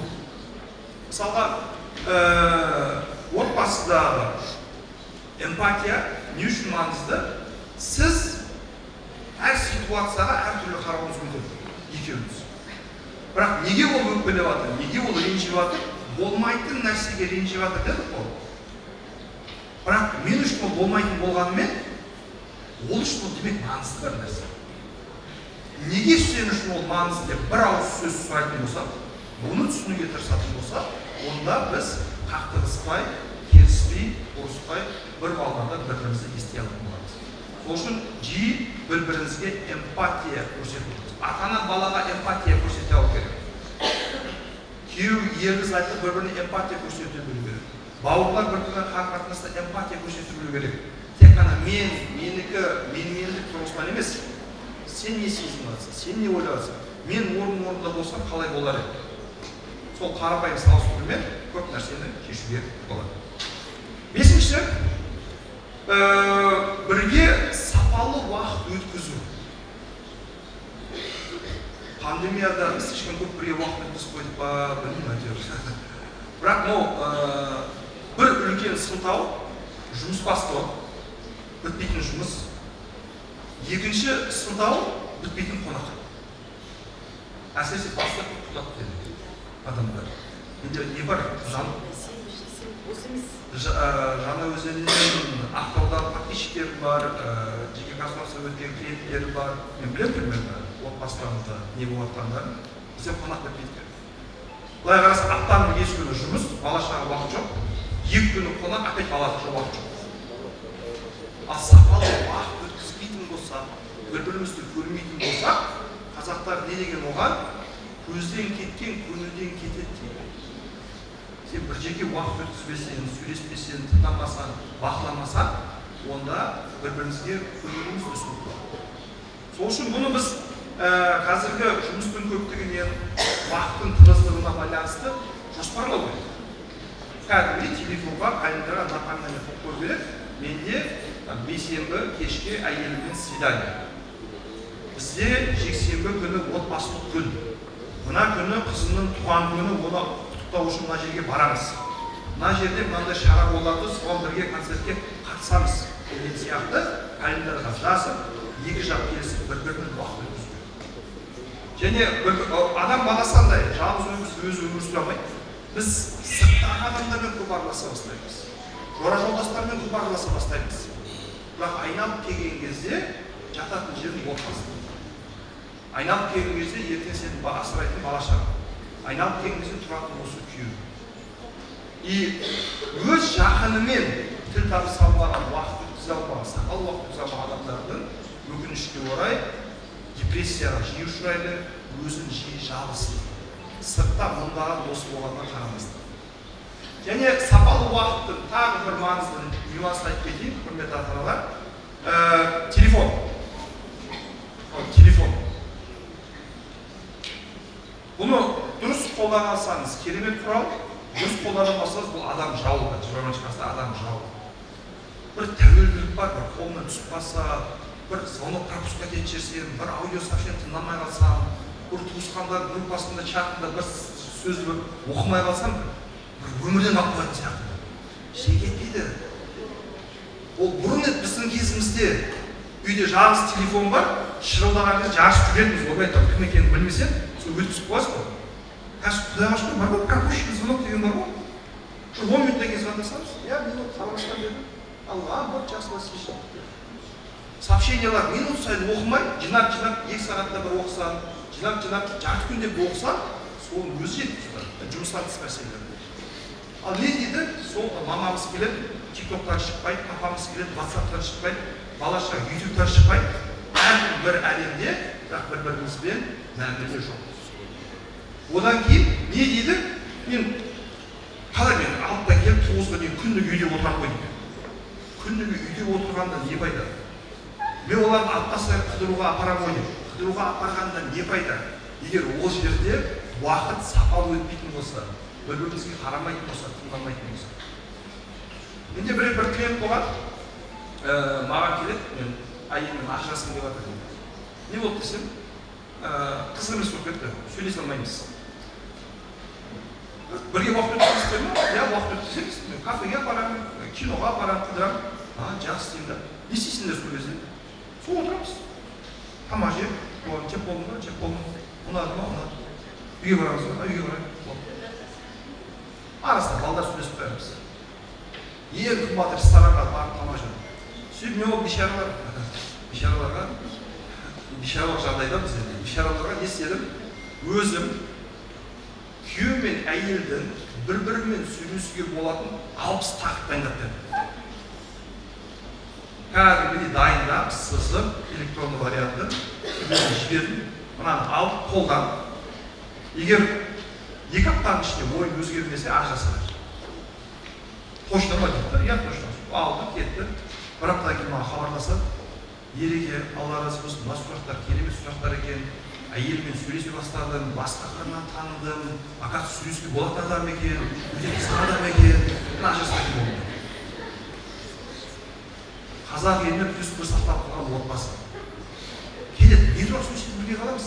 Мысалға, отбасыдағы эмпатия не үшін маңызды? Сіз әр ситуацияға әртүрлі қарауыңыз мүмкін, екеуіңіз. Бірақ неге ол өкпелеп жатыр, неге ол ренжіп жатыр? Болмайтын нәрсеге ренжіп жатыр дедік қой. Бірақ мен үшін ол болмайтын болғанымен, ол үшін ол демек маңызды бір нәрсе. Неге сен үшін ол маңызды деп бір ауыз сөз сұрайтын болсақ, бұны түсінуге тырысатын болсақ, онда біз қақтығыспай, келіспей, ұрыспай, бір балаларда бір-бірімізді ести алатын боламыз. Сол үшін жиі бір-бірімізге эмпатия көрсету. Ата-ана балаға эмпатия көрсете алу керек. Күйеу ерлі зайыпты бір-біріне эмпатия көрсете білу керек. Бауырлар бір-біріне қарым-қатынаста эмпатия көрсете білу керек. Тек қана менікі тұрғысынан емес. Сен не сезініп жатсың, сен не ойлап жатсың? Мен орнында болсам қалай болар еді? Сол қарапайым салыстырумен көп нәрсені шешуге болады. Бесіншісі, бірге сапалы уақыт өткізу. Пандемияда біз ешкім көп бірге уақыт өткізіп қойдық па, білмеймін әйтеуір. Бірақ бір үлкен сылтау жұмыс бастау, бітпейтін жұмыс. Екінші сылтау бітпейтін қонақ. Әсіресе баста құлақ дейді адамдар. Менде не бар? Жаңаөзеннен Ақтаудағы подписчиктер бар, жеке консультация өткен клиенттер бар. Мен білем примерно отбасыларымызда не болып жатқандарын. Бізде қонақ бітпейді. былай қараса аптаның 5 күні жұмыс, бала шаға уақыт жоқ, 2 күні қонақ, опять бала шаға уақыт жоқ. Ал сапалы уақыт өткізбейтін болсақ, бір-бірімізді көрмейтін болсақ, қазақтар не деген оған? Көзден кеткен, көңілден кетеді дейді. Сен бір жерге уақыт өткізбесең, сөйлеспесең, тыңдамасаң, бақыламасаң, онда бір-бірімізге көңіліміз өсіп. Сол үшін бұны біз қазіргі жұмыстың көптігінен, уақыттың тығыздығына байланысты жоспарлау керек. Кәдімгідей телефонға, календарьға напоминание қойып қою керек. Менде бейсенбі кешке әйеліммен свидание. Бізде жексенбі күні отбасылық күн. Мына күні қызымның туған күні, оны құттықтау үшін мына жерге барамыз. Мына жерде мынандай шара болады, соған бірге концертке қатысамыз. Деген сияқты календарьға жазып, екі жақ келісіп бір-бірімен уақыт өткізу. Және адам баласындай жалғыз өзі өмір сүре алмайды. Біз сырттағы адамдармен көп араласа бастаймыз. Жора жолдастармен көп араласа бастаймыз. Бірақ айналып келген кезде жататын жердің отбасы. Айналып келген кезде ертең сені асырайтын бала шаға. Айналып келген кезде тұратын осы күйеу. И өз жақынымен тіл табыса алмаған, уақыт өткізе алмаған, сапалы уақыт өткізе алмаған адамдардың өкінішке орай депрессияға жиі ұшырайды, өзін жиі жалғыз. Сыртта мыңдаған досы болғанға қарамастан. Және сапалы уақыттың тағы бір маңызды нюансын айтып кетейін, құрметті ата-аналар. Телефон. Телефон. Бұны дұрыс қолданасаңыз керемет құрал, дұрыс қолданамасаңыз бұл адам жауы, журналистикасында адам жауы. Бір тәуелділік бар, бір қолынан түсіп қалса, бір звонок пропуска етіп жіберсем, бір аудио сообщение тыңдамай қалсам, бір туысқандар группасында чатында бір сөзді оқымай қалсам, бір өмірден алып қоятын сияқты. Шегетпейді. Ол бұрын біздің кезімізде үйде жалғыз телефон бар, шырылдаған кезде жарысып жүретінбіз, ойбай кім екенін білмесең, сол өткізіп қоясыз ғой. Қазір құдайға шүкір бар ғой, пропущенный звонок деген бар ғой. 10 минуттан кейін звондасаңыз, я минут хабарласқан дедім. Алға, вот жасыма слышал. Сообщениялар минут сайын оқымай, жинап-жинап 2 сағатта бір оқысаң, жинап-жинап жарты күнде бір оқысаң, соның өзі жетті. Жұмыстан тыс мәселелер. Ал не дейді? Сол мамамыз келеді, TikToktан шықпайды, папамыз келеді, WhatsAppтан шықпайды, балаша YouTube'тан шықпайды. Әркім бір әлемде, бірақ бір-бірімізбен мәміле жоқ. Одан кейін не дейді? Мен қалай мен 6-та келіп 9-ға дейін күндік үйде отырам ғой дейді. Күндік үйде отырғанда не пайда? Мен оларды аптасына қыдыруға апарам ғой дейді. Қыдыруға апарғанда не пайда? Егер ол жерде уақыт сапалы өтпейтін болса, бір-бірімізге қарамайтын болса, тыңдамайтын болса. Менде бір клиент болған, маған келеді, мен әйеліммен ажырасқым деп жатыр. Не болды десем, қызық емес болып кетті, сөйлесе алмаймыз. Бірге уақыт өткізесіздер ме? Я уақыт өткіземіз. Мен кафеге апарамын, киноға апарамын, қыдырамын. Жақсы деймін. Не істейсіңдер сол кезде? Сол отырамыз. Тамақ жеп, жеп болдым ба, жеп болдым. Ұнады ма, ұнады. Үйге барамыз ба, үйге барайық. Арасында балдар сөйлесіп қоямыз. Ең қымбат ресторанға барып тамақ жеп. Сөйтіп мен ол бишараларға жағдайда біз енді бишараларға не істедім? Өзім күйеу мен әйелдің бір-бірімен сөйлесуге болатын 60 тақырып дайындап бердім. Кәдімгідей дайындап, сызып, электронды вариантын жібердім. Мынаны алып қолдан. Егер 2 аптаның ішінде ойын өзгермесе ажырасады. Точно ма дейді? Я точно. Алды, кетті. Бір аптадан кейін маған хабарласады. Ереке, Алла разы болсын, мына сұрақтар керемет сұрақтар екен. Әйелмен сөйлесе бастадым, басқа қырынан таныдым. Акат сөйлесуге болатын адам екен, өте қызық адам екен. Мына ажырасқан болды. Қазақ еліне плюс бір сақтап қалған отбасы. Келеді, не туралы сөйлесіп бірге қаламыз?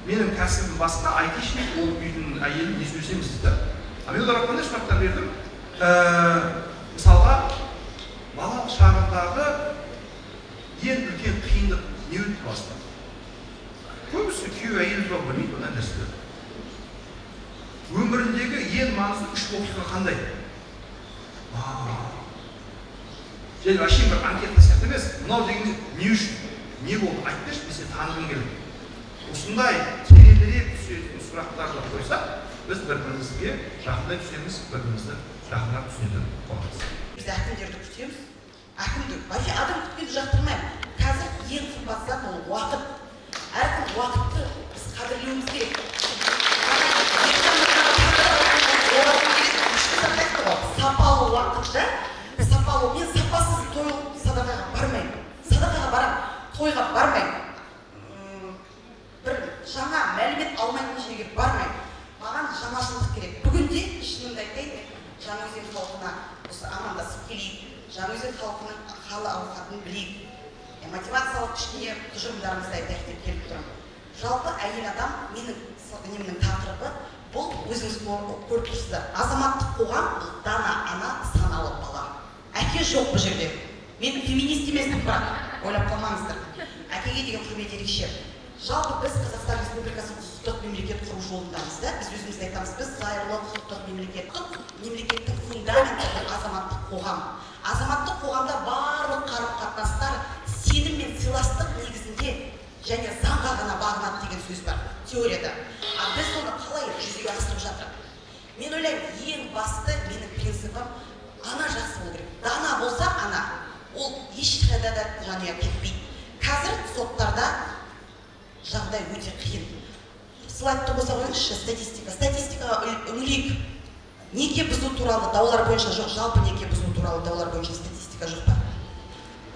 Менің кәсібім басқа, айтишник, ол үйдің әйелін не сөйлесеміз дейді. Мен оларға қандай сұрақтар бердім? Мысалға, балалық шағындағы ең үлкен қиындық не өтті басында? Көбісі күйеу әйел туралы білмейді ондай нәрселер. Өміріндегі ең маңызды 3 оқиға қандай? Және вообще бір анкета сияқты емес. Мынау деген не үшін? Не болды? Айтыңдаршы, мен сені танығым келеді. Осындай тереңірек түсетін сұрақтарды қойсақ, біз бір-бірімізге жақындай түсеміз, бір-бірімізді жақындап түсінетін боламыз. Біз әкімдерді күтеміз. Әкімді, вообще адам күткенді жақтырмаймын. Қазір ең қымбат зат ол уақыт. Әркім уақытты біз қадірлеуіміз керек. Сапалы уақытта, сапалы, мен сапасыз той садақаға бармаймын. Садақаға барамын, тойға бармаймын. Бір жаңа мәлімет алмайтын жерге бармаймын. Маған жаңашылдық керек. Бүгінде шынымды айтайын, Жаңаөзен халқына осы амандасып келейік. Жаңаөзен халқының халы ауқатын білейік. Мотивациялық кішкене тұжырымдарымызды айтайық деп келіп тұрмын. Жалпы әйел адам менің тақырыбы бұл өзіңіз көріп тұрсыздар. Азаматтық қоғам дана ана саналы бала. Әке жоқ бұл жерде. Мен феминист емеспін, бірақ ойлап қалмаңыздар. Әкеге деген құрмет ерекше. Жалпы біз Қазақстан Республикасы құқықтық мемлекет құру жолындамыз да, біз өзіміз айтамыз, біз зайырлы құқықтық мемлекеттің фундаменті азаматтық қоғам. Азаматтық қоғамда барлық қарым-қатынастар сенім мен сыйластық негізінде және заңға ғана бағынады деген сөз бар теорияда. Біз оны қалай жүзеге асырып жатырмыз? Мен ойлаймын, ең басты менің принципім ана жақсы болу керек. Дана болса ана, ол ешқайда да жанұя кетпейді. Қазір соттарда жағдай өте қиын. Слайдты қоса қойыңызшы, статистикаға үңілейік. Неке бұзу туралы даулар бойынша жоқ, жалпы неке бұзу туралы даулар бойынша статистика жоқ па?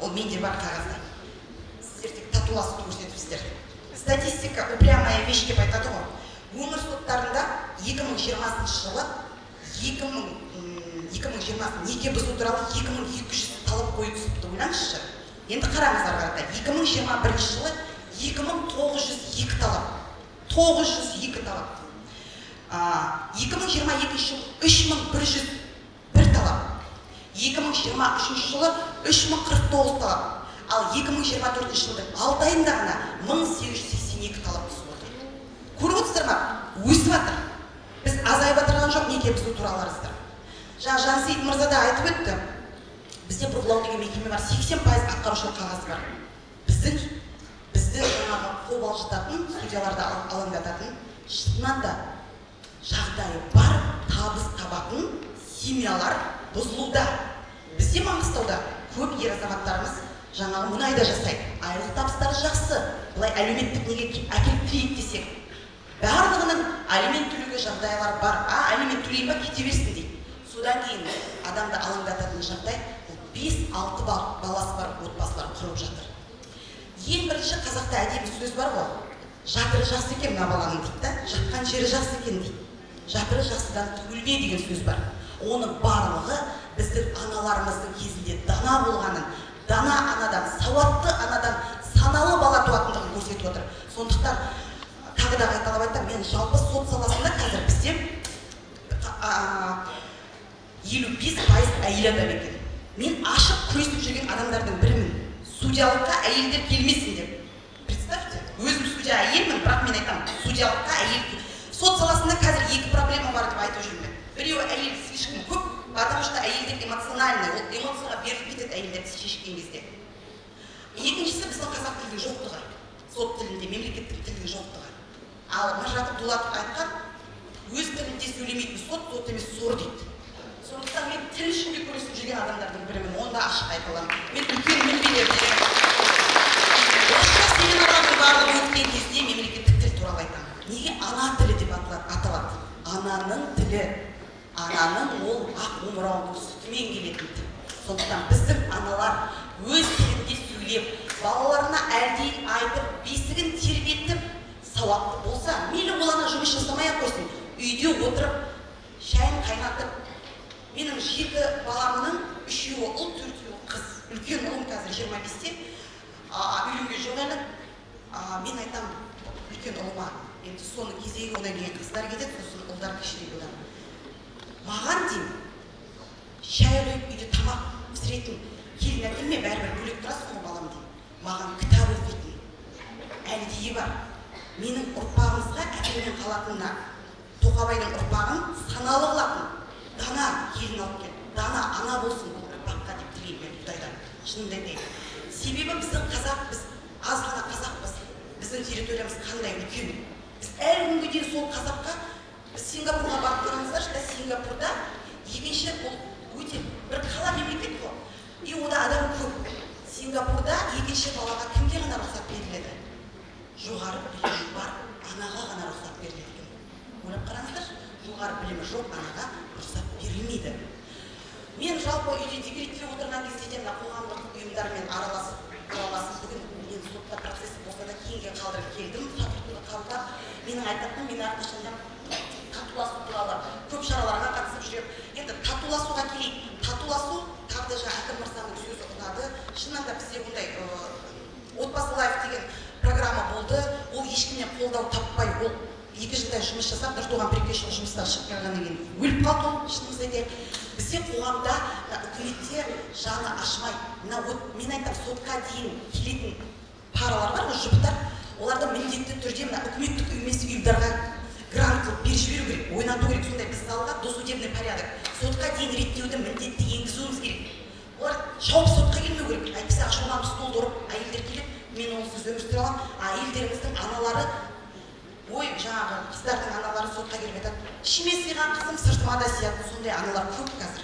Ол менде бар қағазда. Сіздер тек татуласып көрсетіпсіздер. Статистика упрямая вещь деп айтады ғой. Өңір соттарында 2020 жылы 2020 неке бұзу туралы 2200 талап қойы түсіпті, ойлаңызшы. Енді қараңыздар қарата, 2021 жылы 2902 талап. 902 талап. 2022 жылы 3101 талап. 2023 жылы 3049 талап. Ал 2024 жылдың 6 айында ғана 1882 талап түсіп отыр. Көріп отырсыздар ма? Өсіп жатыр. Біз азайып отырған жоқ неке бұзу туралы арыздар. Жансейіт мырза да айтып өтті. Бізде бұрғылау деген мекеме бар, 80% атқарушылық қағазы бар. Бізді жаңағы қобалжытатын, судьяларды алаңдататын, шыннан да жағдайы бар, табыс табатын семьялар бұзылуда. Бізде Маңғыстауда көп ер азаматтарымыз жаңағы мұнайда жасайды. Айлық табыстары жақсы. Бұлай әлеуметтік неге әкеліп тірейік десек. Барлығының алимент төлеуге жағдайлар бар. Алимент төлейін ба, кете берсін дейді. Содан кейін адамды алаңдататын жағдай 5-6 баласы бар отбасылар құрып жатыр. Ең бірінші қазақта әдемі сөз бар ғой. Жатыры жақсы екен мына баланың дейді, жатқан жері жақсы екен дейді. Жатыры жақсыдан түгілме деген сөз бар. Оның барлығы біздің аналарымыздың кезінде дана болғанын, дана анадан, сауатты анадан саналы бала туатындығын көрсетіп отыр. Сондықтан тағы да қайталап айтамын, мен жалпы сот саласында қазір бізде 55% әйел адам екен. Мен ашық күресіп жүрген адамдардың бірімін. Судьялыққа әйелдер келмесін деп. Представьте, өзім судья әйелмін, бірақ мен айтамын, судьялыққа әйел. Сот саласында қазір екі проблема бар деп айтып жүрмін. Біреуі әйел слишком көп, потому что әйелдер эмоциональный, ол эмоцияға беріліп кетеді әйелдер шешкен кезде. Екіншісі біздің қазақ тілінің жоқтығы, сот тілінде, мемлекеттік тілінің жоқтығы. Ал Міржатып Дулатов айтқан, өз тілінде сөйлемейтін сот емес сор дейді. Сондықтан мен тіл ішінде көрісіп жүрген адамдардың бірімін, онда ашық айталамын. Мен үлкен мінбелерді. Орысша семинарлардың барлығы өткен кезде мемлекеттік тіл туралы айтамын. Неге ана тілі деп аталады? Ананың тілі. Ананың ол ақ омырауының сүтімен келетін тіл. Сондықтан біздің аналар өз тілінде сөйлеп, балаларына әлдейін айтып, бесігін тербетіп, сауатты болса, мейлі ол ана жұмыс жасамай-ақ қойсын, үйде отырып, шайын қайнатып. Менің 7 баламның 3-еуі ұл, 4-еуі қыз. Үлкен ұлым қазір 25-те, үйленген жоқ әлі. Мен айтамын, үлкен ұлыма, енді соны кезегі одан кейін қыздар кетеді, сосын ұлдар кішірек одан. Маған деймін, шай қойып үйде тамақ пісіретін келін әкелме, бәрібір бөлек тұрасың ғой балам деймін. Маған кітап оқитын әлдейі бар. Менің ұрпағымызға әкелген қалатынына Тоқабайдың ұрпағын саналы қылатын, дана келін алып кел, дана ана болсын бұл ұрпаққа деп тілеймін мен Құдайдан. Шынымды айтайын. Себебі біздің қазақ, біз аз ғана қазақпыз. Біздің территориямыз қандай үлкен. Біз әлі күнге дейін сол қазаққа Сингапурға барып қараңыздаршы, Сингапурда екінші бұл өте бір қала мемлекет қой. И ода адам көп. Сингапурда екінші балаға кімге ғана рұқсат беріледі? Жоғары білімі бар анаға ғана рұқсат беріледі екен. Ойлап қараңыздаршы, жоғары білімі жоқ анаға рұқсат берілмейді. Мен жалпы үйде декретте отырған кезде мына қоғамдық ұйымдармен араласып бүгін мен сотта процесі болса да кейінге қалдырып келдім. Статутты қабылдап, менің айтатыным, мен әрқашанда татуласу туралы көп шараларға қатысып жүремін. Енді татуласуға келейік. Татуласу тағы да әкім мырзаның сөзі ұнады. Шынында да бізде ондай отбасы лайф деген программа болды. Ол ешкімнен қолдау таппай, ол 2 жылдай жұмыс жасап, Нұртоған Перкешұлы жұмыстан шығып келгеннен кейін өліп қалды ол, шынымызды айтайық. Бізде қоғамда, үкіметте жаны ашымай. Мен айтам, сотқа дейін келетін паралар бар, жұптар, оларды міндетті түрде үкіметтік емес ұйымдарға грант қылып беріп жіберу керек, ойнату керек. Сондай біз залға досудебный порядок, сотқа дейін реттеуді міндетті енгізуіміз керек. Олар шауып сотқа келмеу керек. Әйтпесе ашылған столды ұрып, әйелдер келіп, мен онсыз өмір сүре аламын. Әйелдеріміздің аналары, жаңағы қыздардың аналары сотқа келіп айтады, ішіме сыйған қызым сыртыма да сияды. Сондай аналар көп қазір.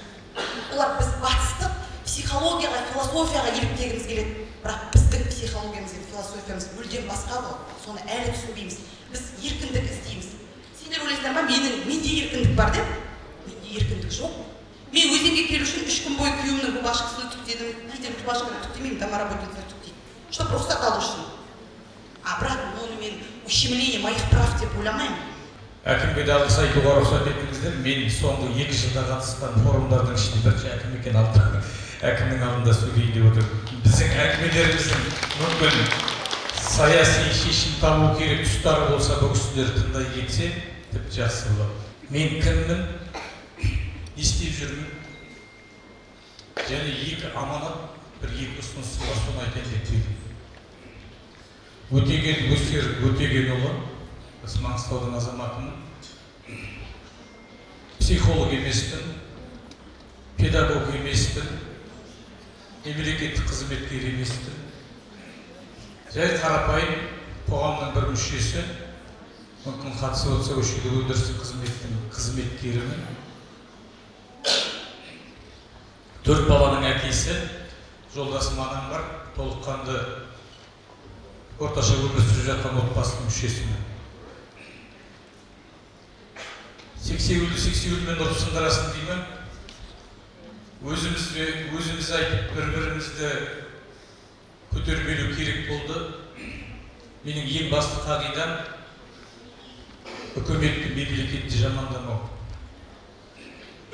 Олар біз батыстық психологияға, философияға еліктегіміз келеді. Бірақ біздің психологиямыз бен философиямыз мүлдем басқа ғой. Соны әлі түсінбейміз. Біз еркіндік іздейміз. Сендер ойлайсыңдар ма, менде еркіндік бар деп? Менде еркіндік жоқ. Мен өзенге келу үшін 3 күн бойы күйеуімнің башқысына түктедім. Кейде башқаны түктемеймін, домоработницаны түктеймін. Чтоб рұқсат алу үшін. Бірақ оны мен ущемление моих прав деп ойламаймын. Әкімге де алғыс айтуға рұқсат етіңіздер. Мен соңғы 2 жылда қатысқан форумдардың ішінде бірінші әкім екен алды. Әкімнің алдында сөйлейін деп отыр. Біздің әкімдеріміздің мүмкін саяси шешім табу керек тұстары болса, бұл кісілер тыңдай кетсе, тіпті жақсы болады. Мен кіммін, не істеп жүрмін, және 2 аманат, бір 2 ұсынысы бар, соны айтайын деп түйдім. Өтеген Өсер Өтегенұлы, біз Маңғыстаудың азаматымын, психолог емеспін, педагог емеспін, мемлекеттік қызметкер емеспін. Жай қарапайым қоғамның бір мүшесі, мүмкін қатысып отырса көшеде өндірістік қызметтің қызметкерімін. 4 баланың әкесі, жолдасым анам бар, толыққанды орташа өмір сүріп жатқан отбасының мүшесімін. Сексеуілмен ұрып сындырасын деймін. Өзіміз айтып бір-бірімізді көтермелеу керек болды. Менің ең басты қағидам үкіметті, мемлекетті жамандамау.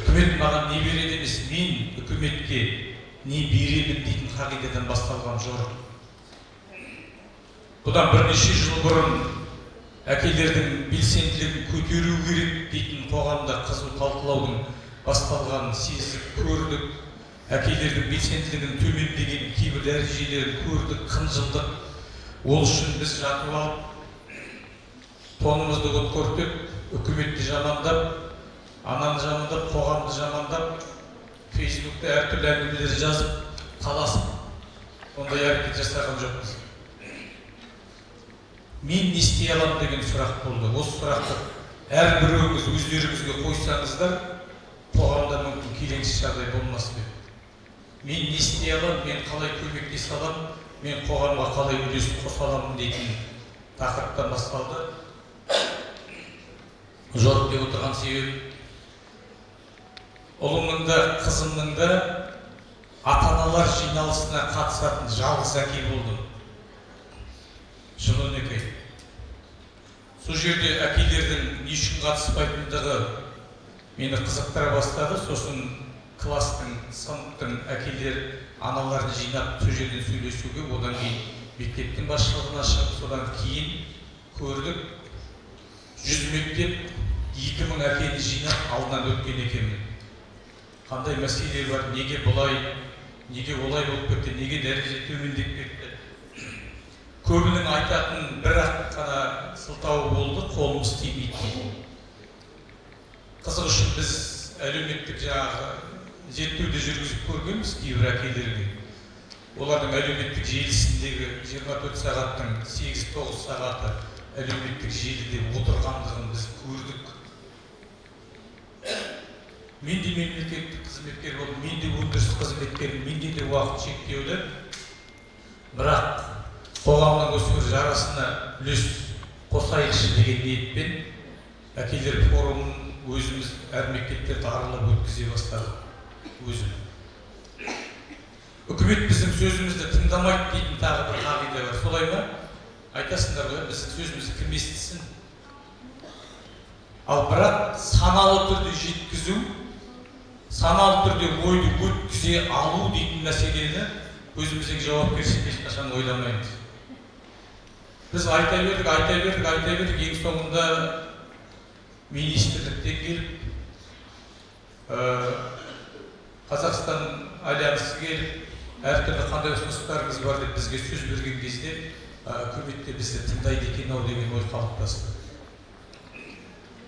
Үкімет маған не береді емес, мен үкіметке не беремін дейтін қағидадан басталған жорық. Бұдан бірнеше жыл бұрын әкелердің белсенділігін көтеру керек дейтін қоғамда қызу талқылаудың басталғанын сезіп көрдік. Әкелердің белсенділігін төмендеген кейбір дәрежелерін көрдік, қынжылдық. Ол үшін біз жатып алып, тонымызды көтертіп, үкіметті жамандап, ананы жамандап, қоғамды жамандап, Фейсбукта әртүрлі әңгімелер жазып, таласып, ондай әрекет жасаған жоқпыз. Мен не істей аламын деген сұрақ болды. Осы сұрақты әрбіреуіңіз өздеріңізге қойсаңыздар, қоғамда мүмкін келеңсіз жағдай болмас еді. Мен не істей аламын, мен қалай көмектесе аламын, мен қоғамға қалай үлес қоса аламын дейтін тақырыптан басталды. Жорық деп отырған себебі, ұлымның да, қызымның да ата-аналар жиналысына қатысатын жалғыз әке болдым. Жыл 12. Сол жерде әкелердің не үшін қатыспайтындығы мені қызықтыра бастады. Сосын класстың, сыныптың әкелер аналарын жинап сол жерден сөйлесуге, одан кейін мектептің басшылығына шығып, содан кейін көрдік 100 мектеп 2000 әкені жинап алдынан өткен екенмін. Қандай мәселе бар, неге бұлай, неге олай болып кетті, неге дәреже төмендеп кетті. Көбінің айтатын бір-ақ қана сылтауы болды, қолымыз тимейді. Қызық үшін біз әлеуметтік жаңағы зерттеуді жүргізіп көргенбіз кейбір әкелерге. Олардың әлеуметтік желісіндегі 24 сағаттың 8-9 сағаты әлеуметтік желіде отырғандығын біз көрдік. мен де мемлекеттік қызметкер болып, мен де өндіріс қызметкері, менде де уақыт шектеулі. Бірақ қоғамның осы бір жарасына үлес қосайықшы деген ниетпен әкелер форумын өзіміз әр мектептерді аралап өткізе бастадық өзім. Үкімет біздің сөзімізді тыңдамайды дейтін тағы бір қағида бар. Солай ма? Айтасыңдар ғой, біздің сөзімізді кім естісін? Ал бірақ саналы түрде жеткізу, саналы түрде ойды өткізе алу дейтін мәселені өзіміздегі жауапкершілікті ешқашан ойламаймыз. Біз айта бердік, ең соңында министрліктен келіп, Қазақстан альянсы келіп, әртүрлі қандай ұсыныстарыңыз бар деп бізге сөз берген кезде, үкіметте бізді тыңдайды екен-ау деген ой қалыптасты.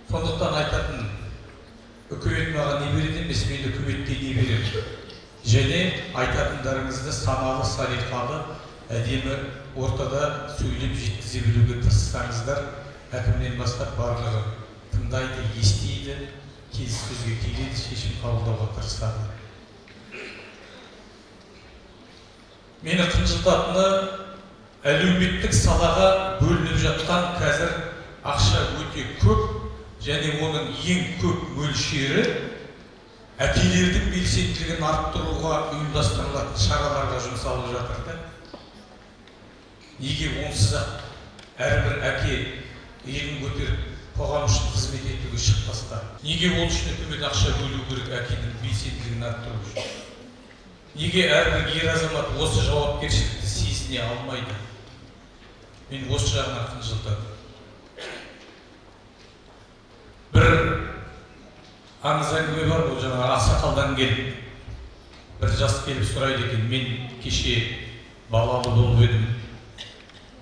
Сондықтан айтатын, үкімет маған не береді емес, мен үкіметке не беремін. Және айтатындарыңызды саналы, салиқалы, әдемі ортада сөйлеп жеткізе білуге тырыссаңыздар, әкімнен бастап барлығы тыңдайды, естиді, келіссөзге келеді, шешім қабылдауға тырысады. Мені қынжылтатыны, әлеуметтік салаға бөлініп жатқан қазір ақша өте көп, және оның ең көп мөлшері әкелердің белсенділігін арттыруға ұйымдастырылатын шараларға жұмсалып жатыр да. Неге онсыз-ақ әрбір әке елін көтеріп қоғам үшін қызмет етуге шықпасқа? Неге ол үшін үкімет ақша бөлу керек әкенің белсенділігін арттыру үшін? Неге әрбір ер азамат осы жауапкершілікті сезіне алмайды? Мен осы жағынан қынжылтады. Бір аңыз әңгіме бар, бұл жаңа ақсақалдан келіп, бір жас келіп сұрайды екен, мен кеше балалы болып едім,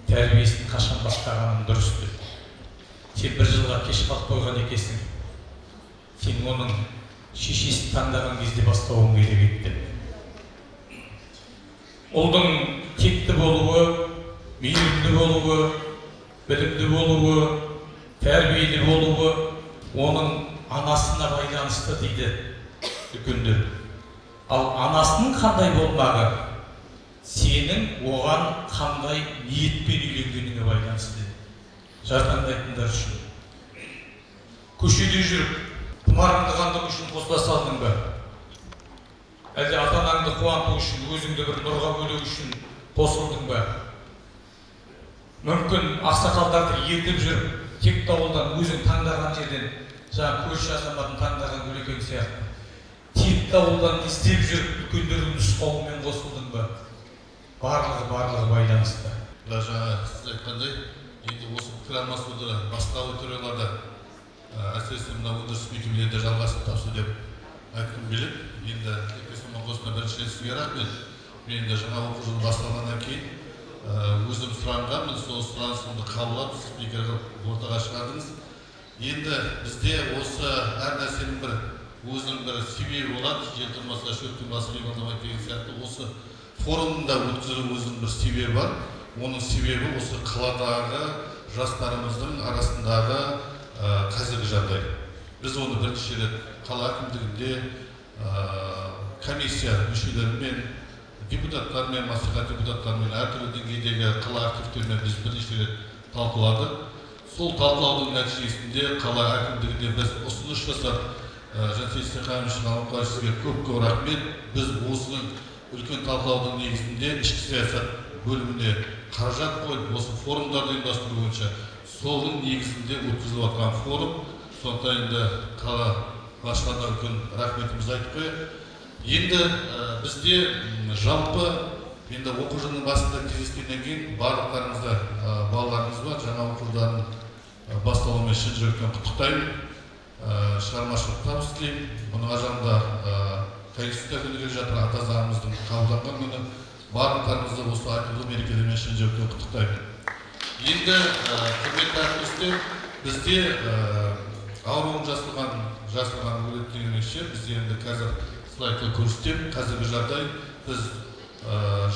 тәрбиесін қашан бастағаным дұрыс деп. Сен бір жылға кеш қалып қойған екенсің, сен оның шешесін таңдаған кезде бастауың керек еді. Ұлдың текті болуы, мейірімді болуы, білімді болуы, тәрбиелі болуы, оның анасына байланысты дейді үлкендер. Ал анасының қандай болмағы сенің оған қандай ниетпен үйленгеніңе байланысты. Жартаңдайтындар үшін. Көшеде жүріп, тұмарыңды қандық үшін қосыла салдың ба? Әлде ата-анаңды қуанту үшін, өзіңді бір нұрға бөлу үшін қосылдың ба? Мүмкін ақсақалдарды ертіп жүріп, тек ауылдан өзің таңдаған жерден жаңа көрші азаматын таңдаған көлекең сияқты. Тек ауылдан іздеп жүріп, үлкендердің нұсқауымен қосылдың ба? Барлығы байланысты. Жаңа сіз айтқандай, енді осы пікір алмасуды басқа аудиторияларда, әсіресе мына өндіріс мекемелерінде жалғасын тапсы деп айтқым келеді. Енді Екатерина Қосына бірінші сізге рахмет. Мен енді жаңа оқу жылы басталғаннан кейін өзім сұранғанмын, сол сұранысымды қабылдап, спикер қылып ортаға шығардыңыз. Енді бізде осы әр нәрсенің өзінің бір себебі болады, жер тұрмаса шөптің басы меймандамайды деген сияқты. Осы форумда өткізу өзінің бір себебі бар. Оның себебі осы қаладағы жастарымыздың арасындағы қазіргі жағдай. Біз оны бірнеше рет қала әкімдігінде комиссия мүшелерімен, депутаттармен, мәслихат депутаттарымен, әртүрлі деңгейдегі қала активтерімен біз бірнеше рет талқыладық. Сол талқылаудың нәтижесінде қала әкімдігінде біз ұсыныс жасап, Жансейіт Стаханович Ғалымқұлович, сізге көп рахмет. Біз осы үлкен талқылаудың негізінде ішкі саясат бөліміне қаражат қойып, осы форумдарды ұйымдастыру бойынша соның негізінде өткізіліп жатқан форум. Сондықтан енді қала басшыларына үлкен рахметімізді айтып қояйық. Енді бізде жалпы енді оқу жылының басында кездескеннен кейін барлықтарыңызда балаларыңыз бар. Жаңа оқу жылдарының басталуымен шын жүректен құттықтаймын. Шығармашылық табыс тілеймін. Бұның аржағында Конституция күні келе жатыр, ата заңымыздың қабылданған күні. Барлықтарыңызды осы айтулы мерекелермен шын жүректен құттықтаймын. Енді құрметті әріптестер, бізде ауруын жасырған өлеттегенше бізде енді қазір слайдты көрсетем. Қазіргі жағдай біз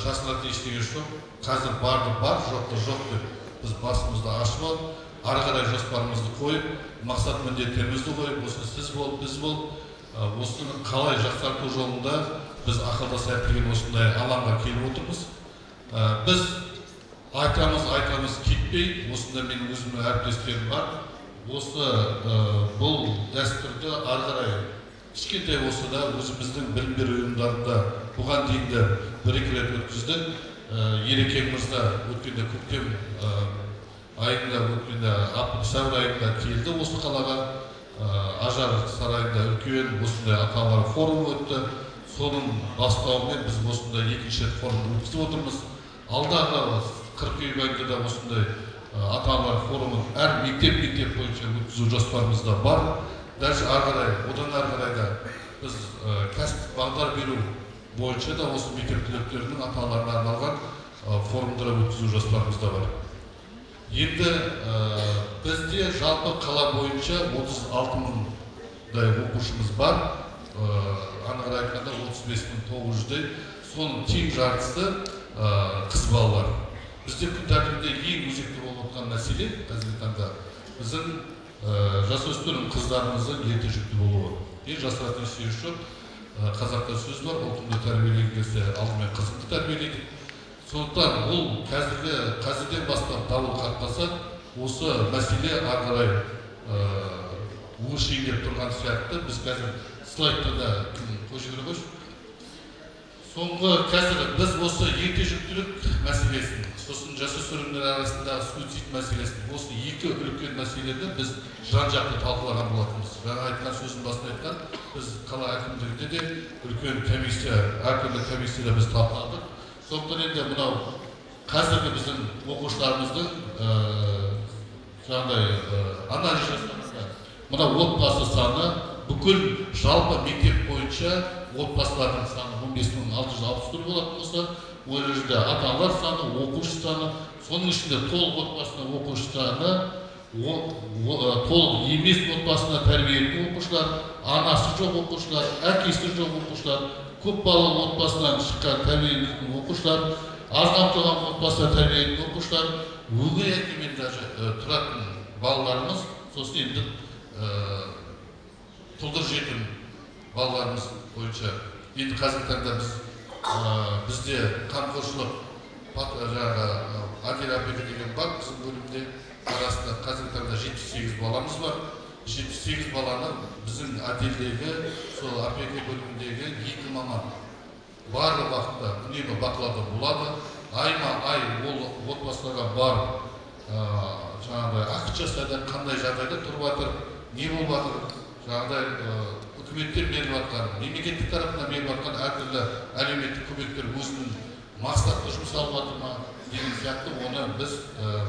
жасыратын ештеңе жоқ. Қазір барды бар, жоқты жоқ деп біз басымызды ашып алып, ары қарай жоспарымызды қойып, мақсат міндеттерімізді қойып, осы сіз болып, біз болып, осыны қалай жақсарту жолында біз ақылдасайық деген осындай алаңға келіп отырмыз. Біз айтамыз кетпей, осында менің өзімнің әріптестерім бар. Осы бұл дәстүрді ары қарай кішкентай болса да өзіміздің білім беру ұйымдарында бұған дейін де бір-екі рет өткіздік. Ерекең мырза өткенде көктем айында, өткенде сәуір айында келді осы қалаға. Ажар сарайында үлкен осындай ата-аналар форумы өтті. Соның бастауымен біз осындай екінші рет форум өткізіп отырмыз. Алдағы қыркүйек айында да осындай ата-аналар форумын әр мектеп бойынша өткізу жоспарымызда бар. Даже одан ары қарай да біз кәсіптік бағдар беру бойынша да осы мектеп түлектерінің ата-аналарына арналған форумдар өткізу жоспарымызда бар. Енді бізде жалпы қала бойынша 36.000-дай оқушымыз бар. Анығын айтқанда 35.900-дей. Соның тең жартысы қыз балалар. Бізде күн тәртібінде ең өзекті болып отырған мәселе қазіргі таңда біздің жасөспірім қыздарымыздың ерте жүкті болуы. Жасыратын сөз жоқ. Қазақта сөз бар, ұлтыңды тәрбиелеген кезде алдымен қызыңды тәрбиелейді. Сондықтан бұл қазірден бастап дабыл қақпаса, осы мәселе ары қарай өршеңдеп тұрған сияқты. Біз қазір слайдта да қойшы керек. Соңғы қазір біз осы ерте жүктілік мәселесін, сосын жасөспірімдер арасында суицид мәселесін, осы екі үлкен мәселені біз жан-жақты талқылаған болатынбыз. Жаңа айтқан сөздің басында айтқан, біз қала әкімдігінде де үлкен комиссия, әртүрлі комиссияда біз талқыладық. Сондықтан енді мынау қазіргі біздің оқушыларымыздың анализ жасағанда мына отбасы саны бүкіл жалпы мектеп бойынша отбасылардың саны 15.661 болатын болса, ол жерде ата-аналар саны, оқушы саны, соның ішінде толық отбасына оқушы саны, толық емес отбасына тәрбиелейтін оқушылар, анасы жоқ оқушылар, әкесі жоқ оқушылар, көп балалы отбасынан шыққан тәрбиелейтін оқушылар, аз қамтылған отбасына тәрбиелейтін оқушылар, өгей әкемен даже тұратын балаларымыз, сосын енді тұлдыр жетім балаларымыз бойынша. Енді қазіргі таңда бізде қамқоршылық отдел опеки деген бар, біздің бөлімде арасында қазіргі таңда 78 баламыз бар. 78 баланы біздің отделдегі, сол опеки бөліміндегі 2 маман барлық уақытта үнемі бақылауда болады. Айма-ай ол отбасыларға бар ақы жасайды, қандай жағдайда тұрып жатыр, не болып жатыр, үкіметтер беріп жатқан, мемлекеттік тарапынан беріп жатқан әртүрлі әлеуметтік көмектер өзінің мақсатты жұмсалып жатыр ма деген сияқты, оны біз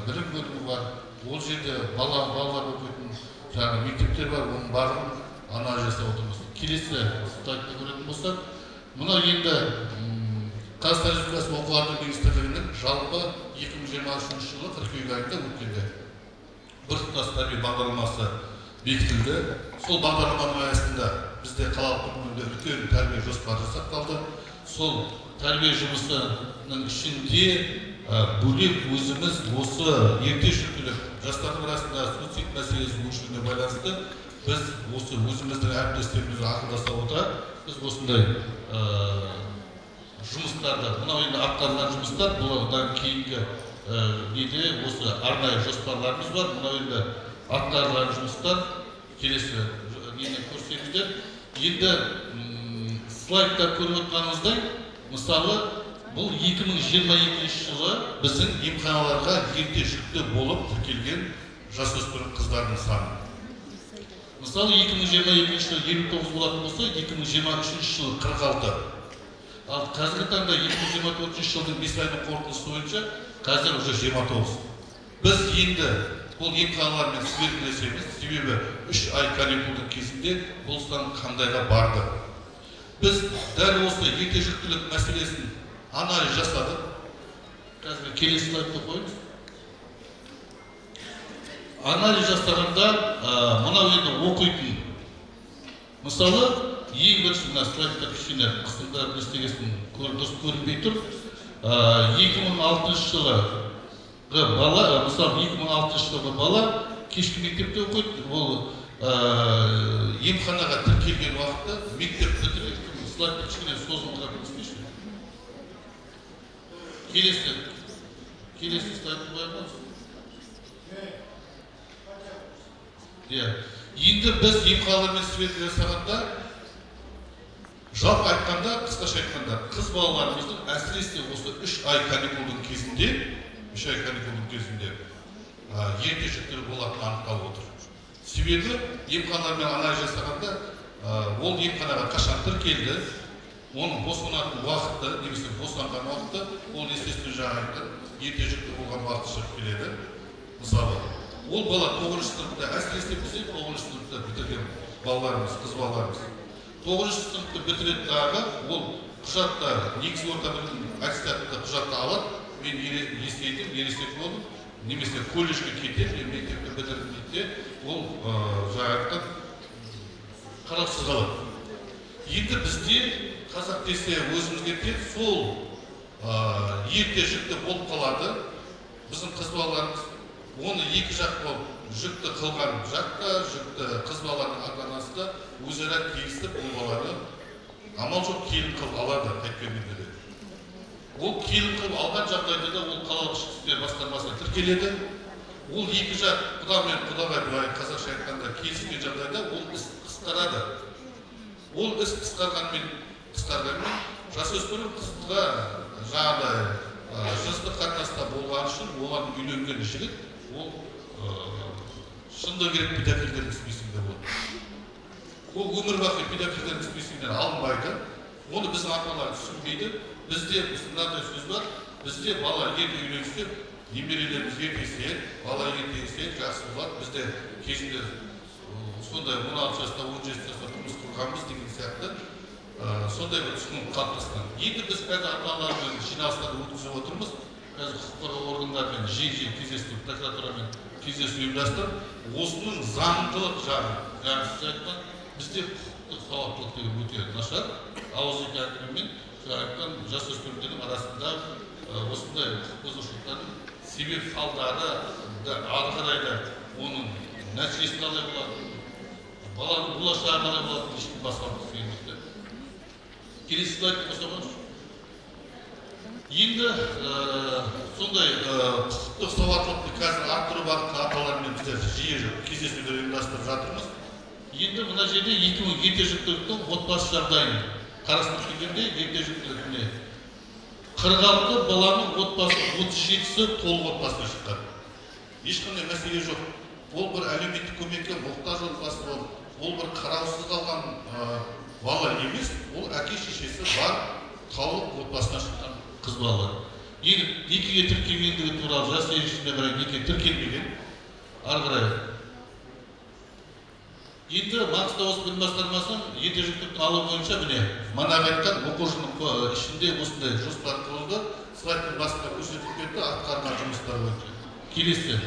білім бөлімі бар. Ол жерде балалар оқитын мектептер бар, оның барлығын анализ жасап отырмыз. Келесі слайдты көретін болсақ, мынау енді Қазақстан Республикасы оқу министрлігінің жалпы 2023 жылы қыркүйек айында өткенде біртұтас тәрбие бағдарламасы бекітілді. Сол бағдарламаның аясында бізде қалалық тұрғындарда үлкен тәрбие жоспары жасақталды. Сол тәрбие жұмысының ішінде бөлек өзіміз осы ерте жүктілік жастардың арасында суицид мәселесі өршуіне байланысты біз осы өзіміздің әріптестерімізбен ақылдаса отыра біз осындай жұмыстарды, мынау енді атқарылған жұмыстар, бұдан кейінгі неде осы арнайы жоспарларымыз бар. Мынау енді атқарылған жұмыстар келесі нені көрсетіңіздер. Енді слайдта көріп отқанымыздай, мысалы бұл 2022 жылы біздің емханаларға ерте жүкті болып тіркелген жасөспірім қыздардың саны. Мысалы 2022 жылы 59 болатын болса, 2023 жылы 46. Ал қазіргі таңда 2024 жылдың 5 айының қорытындысы бойынша қазір уже 29. Біз енді бұл емханалармен сверхлесеміз, себебі 3 ай каникулдың кезінде бұл сан қандайға барды. Біз дәл осы ерте жүктілік мәселесін анализ жасадық. Қазір келесі слайдты қойыңыз. Анализ жасағанда мынау енді оқитын. Мысалы, ең бірінші мына слайдта кішкене қысымдырып естегесін дұрыс көрінбей тұр. 2006 жылғы бала, мысалы 2006 жылғы бала кешкі мектепте оқиды, ол емханаға тіркелген уақытта мектеп бітіріп слайдты кішкене созылыңқырап өтсінші. Келесі слайдты қойыңыз. Енді біз емханалармен свет жасағанда, жалпы айтқанда, қысқаша айтқанда, қыз балаларымыздың әсіресе осы 3 ай каникулдың кезінде, ерте жүктері болатыны анықталып отыр. Себебі емханалармен анализ жасағанда, ол емханаға қашан тіркелді, оның босанатын уақыты, немесе босанған уақыты, ол естественно жаңа айтқан ерте жүкті болған уақыт шығып келеді. Мысалы, ол бала 9 сыныпта, әсіресе бізде 9 сыныпта бітірген балаларымыз, қыз балаларымыз. 9 сыныпты бітіреді дағы, ол құжатта, негізгі орта білім аттестатында құжатты алады, мен ересек болдым, немесе колледжге кетеді, мектепті бітірдім дейді, ол жаңа айтқан қараусыз қалады. Енді бізде қазақ десе өзімізге тек сол ерте жүкті болып қалады. Біздің қыз балаларымыз оны екі жақ болып, жүкті қылған жақта, жүкті қыз балалардың ата-анасы да өзара келісіп ол баланы амал жоқ келін қылып алады қайткенде де. Ол келін қылып алған жағдайда да ол қалалық ішкі істер басқармасына тіркеледі. Ол екі жақ құда мен құдаға былай қазақша айтқанда келіскен жағдайда ол іс қысқарады. Ол іс қысқарғанмен жасөспірім қызға жаңағыдай жыныстық қатынаста болған үшін олардың үйленген жігіт ол шындығы керек педофилдердің списогінде болады. Ол өмір бақи педофилдердің списогінен алынбайды. Оны біздің ата-аналар түсінбейді. Бізде мынандай сөз бар. Бізде бала ерте үйленсе, немерелеріміз ертесе, бала ертесе жақсы болады. Бізде кезінде сондай 16 жаста, 17 жаста тұрмыс құрғанбыз деген сияқты сондай бір түсінік қалыптасқан. Енді біз қазір ата-аналармен жиналыстарды өткізіп отырмыз. Қазір құқық қорғау органдарымен жиі кездесу, прокуратурамен кездесу ұйымдастырып, осының заңдылық жағын, яғни сіз айтқан, бізде құқықтық сауаттылық деген өте нашар. Ауызекі әкімімен айтқан жасөспірімдердің арасында осындай құқық бұзушылықтардың себеп салдары ары қарай да оның нәтижесі қалай болады, баланың болашағы қалай болады, ешкім басқармыз келмейді. Келесі слайдты қосамыз. Енді сондай құқықтық сауаттылықты қазір арттыру бағытында ата-аналармен біздер жиі кездесулер ұйымдастырып жатырмыз. Енді мына жерде ерте жүктіліктің отбасы жағдайын қарастырып келгенде ерте жүктіліктіне 46 баланың отбасы 37-сі толық отбасына шыққан. Ешқандай мәселе жоқ. Ол бір әлеуметтік көмекке мұқтаж отбасы болып, ол бір қараусыз қалған бала емес, ол әке шешесі бар толық отбасына шыққан қыз балалар. Енді некеге тіркелгендігі туралы жас ерекшелігіне қарай неке тіркелмеген. Ары қарай. Енді Маңғыстау облыстық білім басқармасының ерте жүктіліктің алу бойынша міне манағы айтқан оқу жылының ішінде осындай жоспар құрылды. Слайдтың басында көрсетіп кетті атқарылған жұмыстар бойынша. Келесі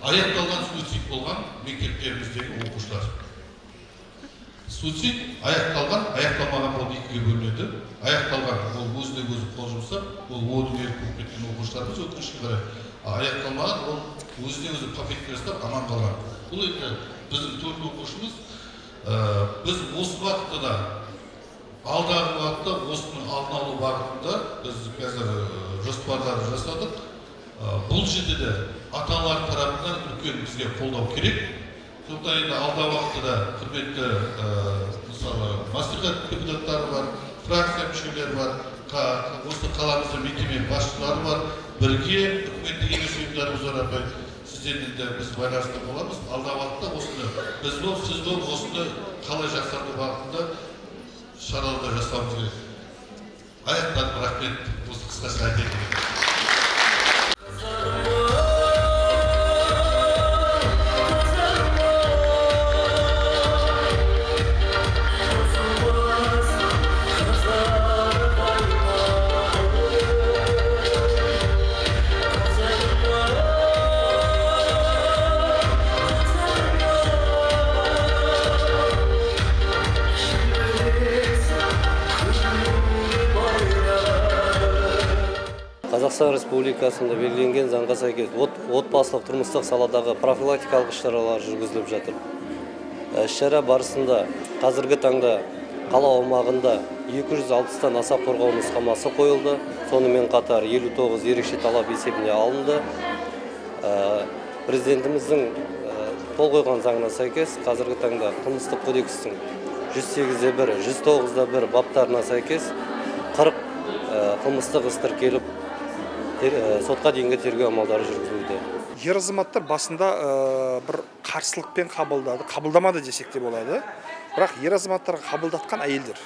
аяқталған суицид болған мектептеріміздегі оқушылар. Суицид аяқталмаған болып екіге бөлінеді. Аяқталған ол өзіне өзі қол жұмсап, ол ойдың еріп болып кеткен оқушыларымыз өкінішке қарай. Аяқталмаған ол өзіне өзі попытка жасап аман қалған. Бұл енді біздің төрт оқушымыз. Біз осы уақытта да алдағы уақытта осының алдын алу бағытында біз қазір жоспарлар жасадық. Бұл жерде де ата-аналар тарапынан үлкен бізге қолдау керек. Сондықтан енді алдағы уақытта да құрметті мысалы мәслихат депутаттары бар, фракция мүшелері бар, осы қаламыздың мекеме басшылары бар. Бірге үкіметтік емес ұйымдарымызға сізден енді біз байланыста боламыз. Алдағы уақытта осыны біз болып, сіз болып осыны қалай жақсарту бағытында шаралар жасауымыз керек. Аяқтан рахмет, осы қысқаша айтайын. Қазақстан Республикасында белгіленген заңға сәйкес отбасылық тұрмыстық саладағы профилактикалық іс-шаралар жүргізіліп жатыр. Іс-шара барысында қазіргі таңда қала аумағында 260-тан аса қорғау нұсқамасы қойылды. Сонымен қатар 59 ерекше талап есебіне алынды. Президентіміздің қол қойған заңына сәйкес қазіргі таңда қылмыстық кодекстің 108-де 1, 109-да 1 баптарына сәйкес 40 қылмыстық іс тіркеліп, сотқа дейінгі тергеу амалдары жүргізілуде. Ер азаматтар басында бір қарсылықпен қабылдамады десек те болады. Бірақ ер азаматтарға қабылдатқан әйелдер.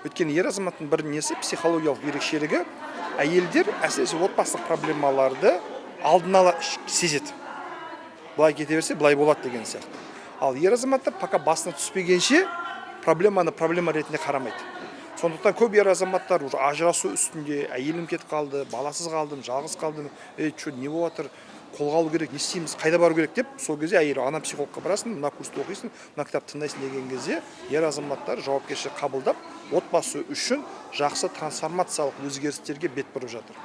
Өйткені ер азаматтың бір несі психологиялық ерекшелігі, әйелдер әсіресе отбасылық проблемаларды алдын ала сезеді. Былай кете берсе, былай болады деген сияқты. Ал ер азаматтар пока басына түспегенше проблеманы проблема ретінде қарамайды. Сондықтан көп ер азаматтар уже ажырасу үстінде, әйелім кетіп қалды, баласыз қалдым, жалғыз қалдым, не болып жатыр, қолға алу керек, не істейміз, қайда бару керек деп, сол кезде әйел ана психологқа барасың, мына курсты оқисың, мына кітапты тыңдайсың деген кезде ер азаматтар жауапкершілік қабылдап, отбасы үшін жақсы трансформациялық өзгерістерге бет бұрып жатыр.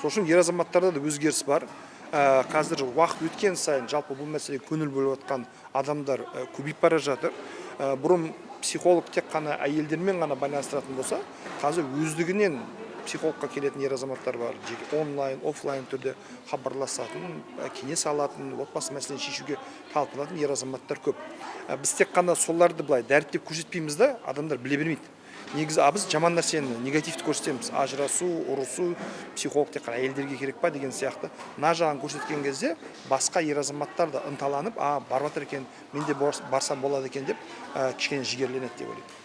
Сол үшін ер азаматтарда да өзгеріс бар. Қазір уақыт өткен сайын жалпы бұл мәселеге көңіл бөліп жатқан адамдар көбейіп бара жатыр. Бұрын психолог тек қана әйелдермен ғана байланыстыратын болса, қазір өздігінен психологқа келетін ер азаматтар бар. Жеке онлайн, офлайн түрде хабарласатын, кеңес алатын, отбасы мәселені шешуге талпынатын ер азаматтар көп. Біз тек қана соларды былай дәріптеп көрсетпейміз да, адамдар біле бермейді. Негізі біз жаман нәрсені негативті көрсетеміз. Ажырасу, ұрысу, психолог тек қана әйелдерге керек па деген сияқты. Мына жағын көрсеткен кезде басқа ер азаматтар да ынталанып, барып жатыр екен, мен де барсам болады екен деп кішкене жігерленеді деп ойлаймын.